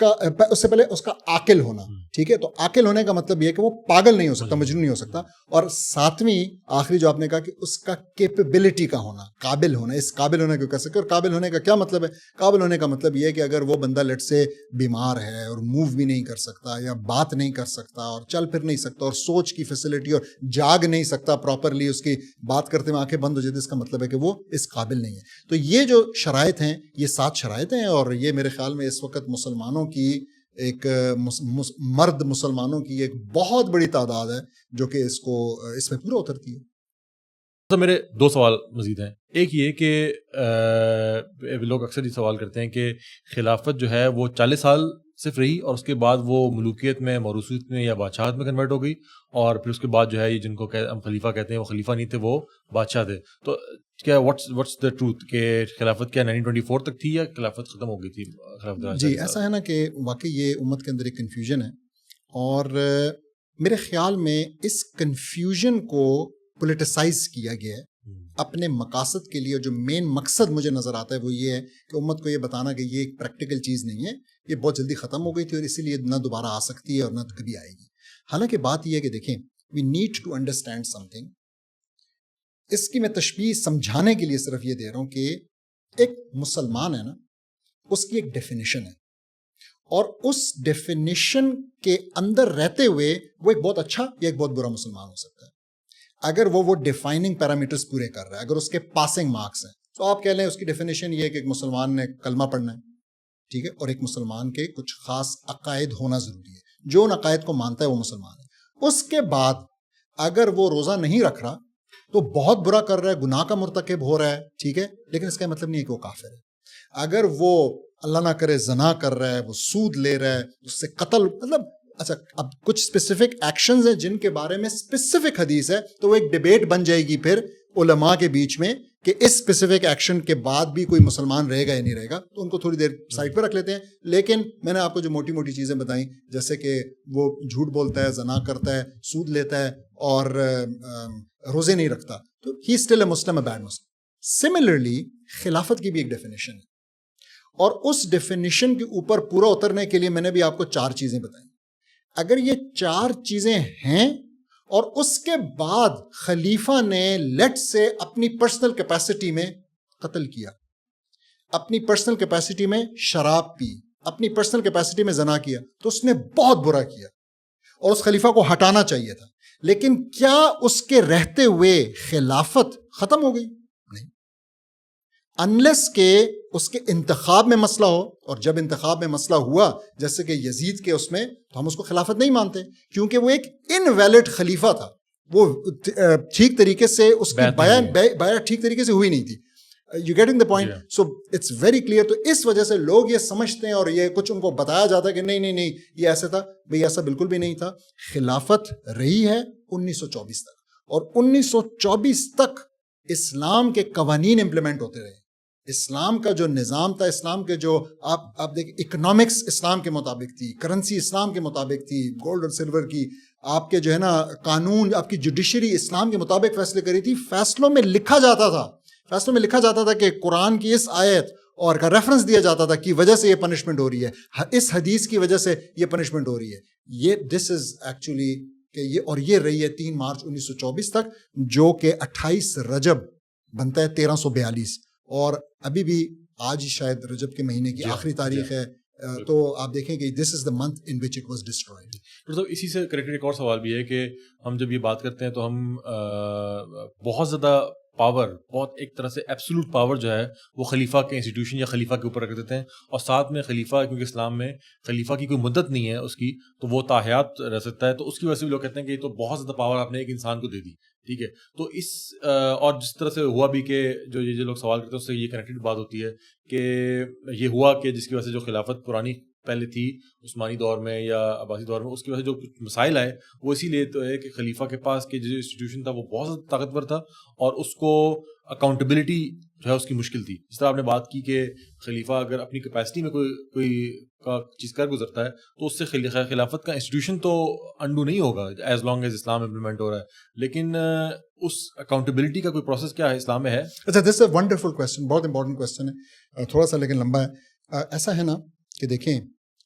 سے پہلے اس کا عاقل ہونا, ٹھیک ہے. تو عاقل ہونے کا مطلب یہ کہ وہ پاگل نہیں ہو سکتا, مجنون نہیں ہو سکتا. اور 7ویں آخری جو آپ نے کہا کہ اس کا کیپیبلٹی کا ہونا, قابل ہونا. اس قابل ہونے کو کہہ سکتے. اور قابل ہونے کا کیا مطلب ہے؟ قابل ہونے کا مطلب یہ ہے کہ اگر وہ بندہ لٹ سے بیمار ہے اور موو بھی نہیں کر سکتا, یا بات نہیں کر سکتا, اور چل پھر نہیں سکتا, اور سوچ کی فیسلٹی اور جاگ نہیں سکتا پراپرلی, اس کی بات کرتے میں آنکھیں بند ہو جاتی, اس کا مطلب ہے کہ وہ اس قابل نہیں ہے. تو یہ جو شرائط ہیں یہ 7 شرائط ہیں, اور یہ میرے خیال میں اس وقت مسلمانوں کی ایک مرد مسلمانوں کی ایک بہت بڑی تعداد ہے جو کہ اس میں پورا اترتی ہے. تو میرے 2 سوال مزید ہیں. ایک یہ کہ لوگ اکثر یہ سوال کرتے ہیں کہ خلافت جو ہے وہ 40 سال صرف رہی, اور اس کے بعد وہ ملوکیت میں, موروثیت میں یا بادشاہت میں کنورٹ ہو گئی, اور پھر اس کے بعد جو ہے یہ جن کو ہم خلیفہ کہتے ہیں وہ خلیفہ نہیں تھے, وہ بادشاہ تھے. تو کیا واٹس دا ٹروتھ کہ خلافت کیا 1924 تک تھی یا خلافت ختم ہو گئی تھی؟ جی ایسا ہے نا کہ واقعی یہ امت کے اندر ایک کنفیوژن ہے, اور میرے خیال میں اس کنفیوژن کو پولیٹیسائز کیا گیا ہے اپنے مقاصد کے لیے. جو مین مقصد مجھے نظر آتا ہے وہ یہ ہے کہ امت کو یہ بتانا کہ یہ ایک پریکٹیکل چیز نہیں ہے, یہ بہت جلدی ختم ہو گئی تھی, اور اسی لیے نہ دوبارہ آ سکتی ہے اور نہ کبھی آئے گی. حالانکہ بات یہ ہے کہ دیکھیں, we need to understand something. اس کی میں تشبیہ سمجھانے کے لیے صرف یہ دے رہا ہوں کہ ایک مسلمان ہے نا, اس کی ایک ڈیفینیشن ہے, اور اس ڈیفینیشن کے اندر رہتے ہوئے وہ ایک بہت اچھا یا ایک بہت برا مسلمان ہو سکتا ہے. اگر وہ ڈیفائننگ پیرامیٹرز پورے کر رہا ہے, اگر اس کے پاسنگ مارکس ہیں, تو آپ کہہ لیں اس کی ڈیفینیشن یہ ہے کہ ایک مسلمان نے کلمہ پڑھنا ہے, ٹھیک ہے, اور ایک مسلمان کے کچھ خاص عقائد ہونا ضروری ہے, جو ان عقائد کو مانتا ہے وہ مسلمان ہے. اس کے بعد اگر وہ روزہ نہیں رکھ رہا تو بہت برا کر رہا ہے, گناہ کا مرتکب ہو رہا ہے, ٹھیک ہے, لیکن اس کا مطلب نہیں ہے کہ وہ کافر ہے. اگر وہ اللہ نہ کرے زنا کر رہا ہے, وہ سود لے رہا ہے, اس سے قتل, مطلب اچھا اب کچھ اسپیسیفک ایکشنز ہیں جن کے بارے میں اسپیسیفک حدیث ہے, تو وہ ایک ڈیبیٹ بن جائے گی پھر علماء کے بیچ میں کہ اس اسپیسیفک ایکشن کے بعد بھی کوئی مسلمان رہے گا یا نہیں رہے گا, تو ان کو تھوڑی دیر سائڈ پہ رکھ لیتے ہیں. لیکن میں نے آپ کو جو موٹی موٹی چیزیں بتائیں, جیسے کہ وہ جھوٹ بولتا ہے, زنا کرتا ہے, سود لیتا ہے, اور روزے نہیں رکھتا, تو he still a Muslim, a bad Muslim. Similarly خلافت کی بھی ایک ڈیفینیشن ہے, اور اس ڈیفینیشن کے اوپر پورا اترنے کے لیے میں نے بھی آپ کو 4 چیزیں بتائیں. اگر یہ 4 چیزیں ہیں, اور اس کے بعد خلیفہ نے لیٹ سے اپنی پرسنل کیپیسٹی میں قتل کیا, اپنی پرسنل کیپیسٹی میں شراب پی, اپنی پرسنل کیپیسٹی میں زنا کیا تو اس نے بہت برا کیا اور اس خلیفہ کو ہٹانا چاہیے تھا، لیکن کیا اس کے رہتے ہوئے خلافت ختم ہو گئی؟ نہیں، انلیس کہ اس کے انتخاب میں مسئلہ ہو، اور جب انتخاب میں مسئلہ ہوا جیسے کہ یزید کے اس میں، تو ہم اس کو خلافت نہیں مانتے کیونکہ وہ ایک انویلڈ خلیفہ تھا، وہ ٹھیک طریقے سے اس کی بیعت ٹھیک طریقے سے ہوئی نہیں تھی. You getting the point? So it's very clear. تو اس وجہ سے لوگ یہ سمجھتے ہیں اور یہ کچھ ان کو بتایا جاتا ہے کہ نہیں نہیں نہیں یہ ایسا تھا. بھئی ایسا بالکل بھی نہیں تھا. خلافت رہی ہے 1924 تک، اور 1924 تک اسلام کے قوانین امپلیمنٹ ہوتے رہے. اسلام کا جو نظام تھا، اسلام کے جو آپ دیکھیں اکنامکس اسلام کے مطابق تھی، کرنسی اسلام کے مطابق تھی، گولڈ اور سلور کی آپ کے جو ہے نا قانون، آپ کی جوڈیشری اسلام کے مطابق فیصلے کری تھی. فیصلوں میں لکھا جاتا تھا کہ قرآن کی اس آیت اور کا ریفرنس دیا جاتا تھا کی وجہ سے یہ پنشمنٹ ہو رہی ہے، اس حدیث کی وجہ سے یہ پنشمنٹ ہو رہی ہے. یہ دس از ایکچولی کہ یہ رہی ہے 3 مارچ 1924 تک، جو کہ 28 رجب بنتا ہے 1342، اور ابھی بھی آج شاید رجب کے مہینے کی آخری تاریخ ہے. تو آپ دیکھیں کہ this is the month in which it was destroyed. مطلب اسی سے کنیکٹڈ ایک اور سوال بھی ہے کہ ہم جب یہ بات کرتے ہیں تو ہم بہت زیادہ پاور، بہت ایک طرح سے ایبسولوٹ پاور جو ہے وہ خلیفہ کے انسٹیٹیوشن یا خلیفہ کے اوپر رکھ دیتے ہیں، اور ساتھ میں خلیفہ، کیونکہ اسلام میں خلیفہ کی کوئی مدت نہیں ہے اس کی، تو وہ تاحیات رہ سکتا ہے. تو اس کی وجہ سے بھی لوگ کہتے ہیں کہ یہ تو بہت زیادہ پاور آپ نے ایک انسان کو دے دی. ٹھیک ہے، تو اس اور جس طرح سے ہوا بھی کہ جو یہ لوگ سوال کرتے ہیں اس سے یہ کنیکٹڈ بات ہوتی ہے کہ یہ ہوا کہ جس کی وجہ سے جو خلافت پرانی پہلے تھی عثمانی دور میں یا عباسی دور میں، اس کی وجہ سے جو کچھ مسائل آئے وہ اسی لیے تو ہے کہ خلیفہ کے پاس کہ جو انسٹیٹیوشن تھا وہ بہت زیادہ طاقتور تھا، اور اس کو اکاؤنٹیبلٹی جو ہے اس کی مشکل تھی. جس طرح آپ نے بات کی کہ خلیفہ اگر اپنی کیپیسٹی میں کوئی چیز کر گزرتا ہے تو اس سے خلافت کا انسٹیٹیوشن تو انڈو نہیں ہوگا ایز لانگ ایز اسلام امپلیمنٹ ہو رہا ہے. لیکن اس اکاؤنٹیبلٹی کا کوئی پروسیس کیا ہے اسلام میں ہے؟ اچھا، دس اے ونڈرفل کویسچن، بہت امپورٹنٹ کویسچن ہے، تھوڑا سا لیکن لمبا ہے. ایسا ہے نا کہ دیکھیں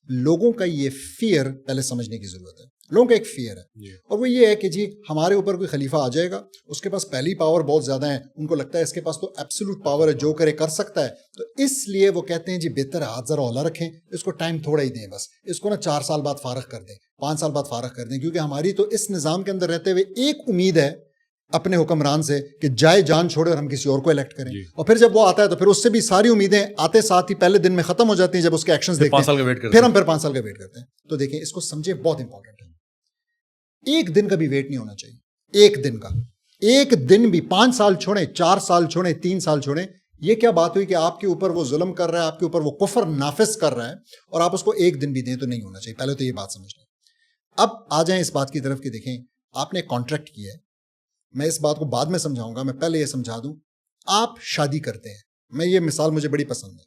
لوگوں کا یہ فیئر پہلے سمجھنے کی ضرورت ہے. لوگوں کا ایک فیئر ہے، اور وہ یہ ہے کہ جی ہمارے اوپر کوئی خلیفہ آ جائے گا، اس کے پاس پہلی پاور بہت زیادہ ہے، ان کو لگتا ہے اس کے پاس تو ایبسولوٹ پاور ہے، جو کرے کر سکتا ہے، تو اس لیے وہ کہتے ہیں جی بہتر ہاتھ ذرا اولا رکھیں، اس کو ٹائم تھوڑا ہی دیں، بس اس کو نا 4 سال بعد فارغ کر دیں، 5 سال بعد فارغ کر دیں، کیونکہ ہماری تو اس نظام کے اندر رہتے ہوئے ایک امید ہے اپنے حکمران سے کہ جائے جان چھوڑے اور ہم کسی اور کو الیکٹ کریں. اور پھر جب وہ آتا ہے تو پھر اس سے بھی ساری امیدیں آتے ساتھ ہی پہلے دن میں ختم ہو جاتی ہیں جب اس کے ایکشنز دیکھتے ہیں، پھر ہم 5 سال کا ویٹ کرتے ہیں. تو دیکھیں اس کو سمجھیں، بہت امپورٹنٹ ہے. ایک دن کا بھی ویٹ نہیں ہونا چاہیے، ایک دن بھی 5 سال چھوڑیں، 4 سال چھوڑیں، 3 سال چھوڑیں. یہ کیا بات ہوئی کہ آپ کے اوپر وہ ظلم کر رہا ہے، آپ کے اوپر وہ کفر نافذ کر رہا ہے، اور آپ اس کو ایک دن بھی دیں تو نہیں ہونا چاہیے. پہلے تو یہ بات سمجھ لیں. اب آ جائیں اس بات کی طرف کہ دیکھیں آپ نے کانٹریکٹ کیا ہے. میں اس بات کو بعد میں سمجھاؤں گا، میں پہلے یہ سمجھا دوں. آپ شادی کرتے ہیں، میں یہ مثال مجھے بڑی پسند ہے،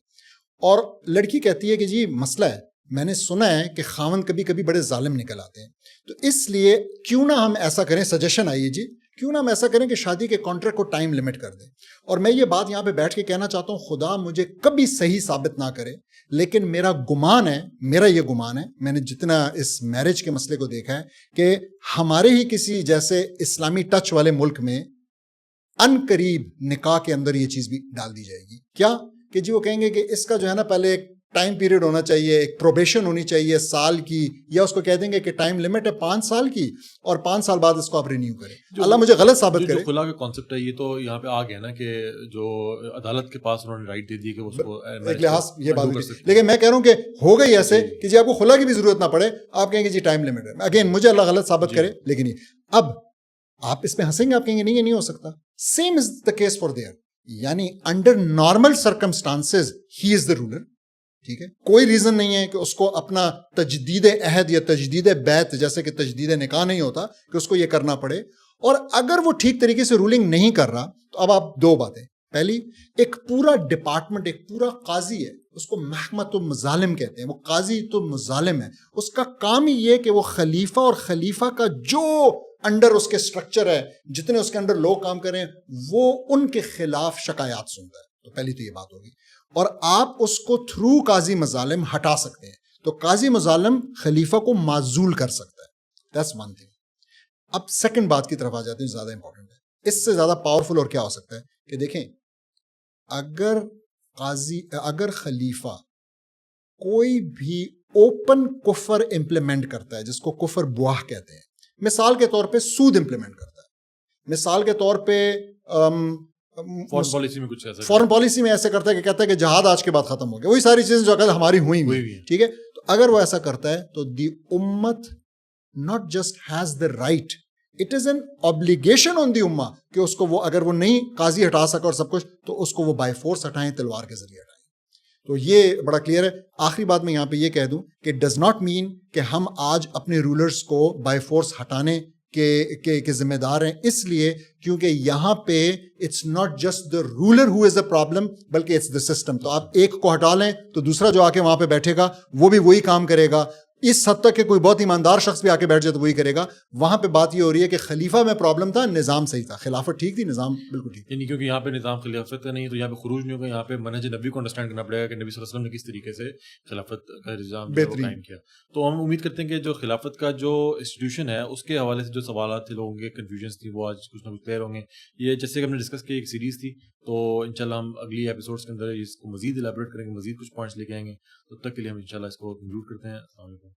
اور لڑکی کہتی ہے کہ جی مسئلہ ہے، میں نے سنا ہے کہ خاوند کبھی کبھی بڑے ظالم نکل آتے ہیں، تو اس لیے کیوں نہ ہم ایسا کریں، سجیشن آئیے جی، کیوں نہ ہم ایسا کریں کہ شادی کے کانٹریکٹ کو ٹائم لمٹ کر دیں. اور میں یہ بات یہاں پہ بیٹھ کے کہنا چاہتا ہوں، خدا مجھے کبھی صحیح ثابت نہ کرے، لیکن میرا یہ گمان ہے، میں نے جتنا اس میرج کے مسئلے کو دیکھا ہے، کہ ہمارے ہی کسی جیسے اسلامی ٹچ والے ملک میں ان قریب نکاح کے اندر یہ چیز بھی ڈال دی جائے گی. کیا کہ جی وہ کہیں گے کہ اس کا جو ہے نا پہلے ایک ٹائم پیریڈ ہونا چاہیے، ایک پروبیشن ہونی چاہیے سال کی، یا اس کو کہہ دیں گے کہ ٹائم لمٹ ہے 5 سال کی، اور 5 سال بعد اس کو آپ رینیو کریں. اللہ مجھے غلط ثابت کرے. جو خلا کا کانسیپٹ ہے یہ تو یہاں پہ آ گیا نا کہ جو عدالت کے پاس انہوں نے رائٹ دے دی کہ اس کو ایک لحاظ یہ بات ہے. لیکن میں کہہ رہا ہوں کہ ہو گئی ایسے کہ جی آپ کو خلا کی بھی ضرورت نہ پڑے، آپ کہیں گے جی ٹائم لمٹ ہے. اگین مجھے اللہ غلط ثابت کرے، لیکن یہ اب آپ اس میں ہنسیں گے، آپ کہیں گے نہیں یہ نہیں ہو سکتا. Same is the case for there, یعنی under normal circumstances he is the ruler. ٹھیک ہے، کوئی ریزن نہیں ہے کہ اس کو اپنا تجدید عہد یا تجدید بیعت، جیسے کہ تجدید نکاح نہیں ہوتا، کہ اس کو یہ کرنا پڑے. اور اگر وہ ٹھیک طریقے سے رولنگ نہیں کر رہا تو اب آپ 2 باتیں. پہلی، ایک پورا ڈپارٹمنٹ، ایک پورا قاضی ہے، اس کو محکمۃ المظالم کہتے ہیں، وہ قاضی تو مظالم ہے. اس کا کام ہی یہ کہ وہ خلیفہ اور خلیفہ کا جو انڈر اس کے سٹرکچر ہے، جتنے اس کے انڈر لوگ کام کریں، وہ ان کے خلاف شکایات سنتا ہے. تو پہلی تو یہ بات ہوگی. اور آپ اس کو تھرو قاضی مظالم ہٹا سکتے ہیں. تو قاضی مظالم خلیفہ کو معزول کر سکتا ہے. That's one thing. اب سیکنڈ بات کی طرف آ جاتے ہیں، زیادہ امپورٹنٹ ہے. اس سے زیادہ پاورفل اور کیا ہو سکتا ہے کہ دیکھیں اگر خلیفہ کوئی بھی اوپن کفر امپلیمنٹ کرتا ہے, جس کو کفر بواہ کہتے ہیں, مثال کے طور پہ سود امپلیمنٹ کرتا ہے, مثال کے طور پہ فورن پالیسی میں کچھ ایسا, فورن پالیسی میں ایسے کرتا ہے کہ کہتا ہے کہ جہاد آج کے بعد ختم ہو گیا, وہی ساری چیزیں جو اگر ہماری ہوئی ہیں, ٹھیک ہے, تو اگر وہ ایسا کرتا ہے تو دی امت not just has the right, it is an obligation on the ummah کہ اس کو وہ اگر وہ نہیں قاضی ہٹا سکا اور سب کچھ, تو اس کو وہ بائی فورس ہٹائیں, تلوار کے ذریعے ہٹائیں. تو یہ بڑا کلیئر ہے. آخری بات میں یہاں پہ یہ کہہ دوں کہ ڈز ناٹ مین کہ ہم آج اپنے رولرز کو بائی فورس ہٹانے کے ذمہ دار ہیں, اس لیے کیونکہ یہاں پہ it's not just the ruler who is a problem, بلکہ اٹس دا سسٹم. تو آپ ایک کو ہٹا لیں تو دوسرا جو آ کے وہاں پہ بیٹھے گا وہ بھی وہی کام کرے گا, اس حد تک کہ کوئی بہت ایماندار شخص بھی آ کے بیٹھ جائے تو وہی کرے گا. وہاں پہ بات یہ ہو رہی ہے کہ خلیفہ میں پرابلم تھا, نظام صحیح تھا, خلافت ٹھیک تھی, نظام بالکل ٹھیک. یعنی کیونکہ یہاں پہ نظام خلافت کا نہیں ہے تو یہاں پہ خروج نہیں ہوگا, یہاں پہ منہج نبی کو انڈرسٹینڈ کرنا پڑے گا کہ نبی صلی اللہ علیہ وسلم نے کس طریقے سے خلافت کا نظام قائم کیا. تو ہم امید کرتے ہیں کہ جو خلافت کا جو انسٹیٹیوشن ہے اس کے حوالے سے جو سوالات تھے, لوگوں کے کنفیوژنس تھی, وہ آج کچھ نہ کچھ کلیئر ہوں گے. یہ جیسے کہ ہم نے ڈسکس کی ایک سیریز تھی, تو انشاءاللہ ہم اگلی ایپیسوڈس کے اندر اس کو مزید الیبوریٹ کریں گے, مزید کچھ پوائنٹس لے کے آئیں گے. تب تک کے لیے ہم انشاءاللہ اس کو کنکلوڈ کرتے ہیں. السلام علیکم.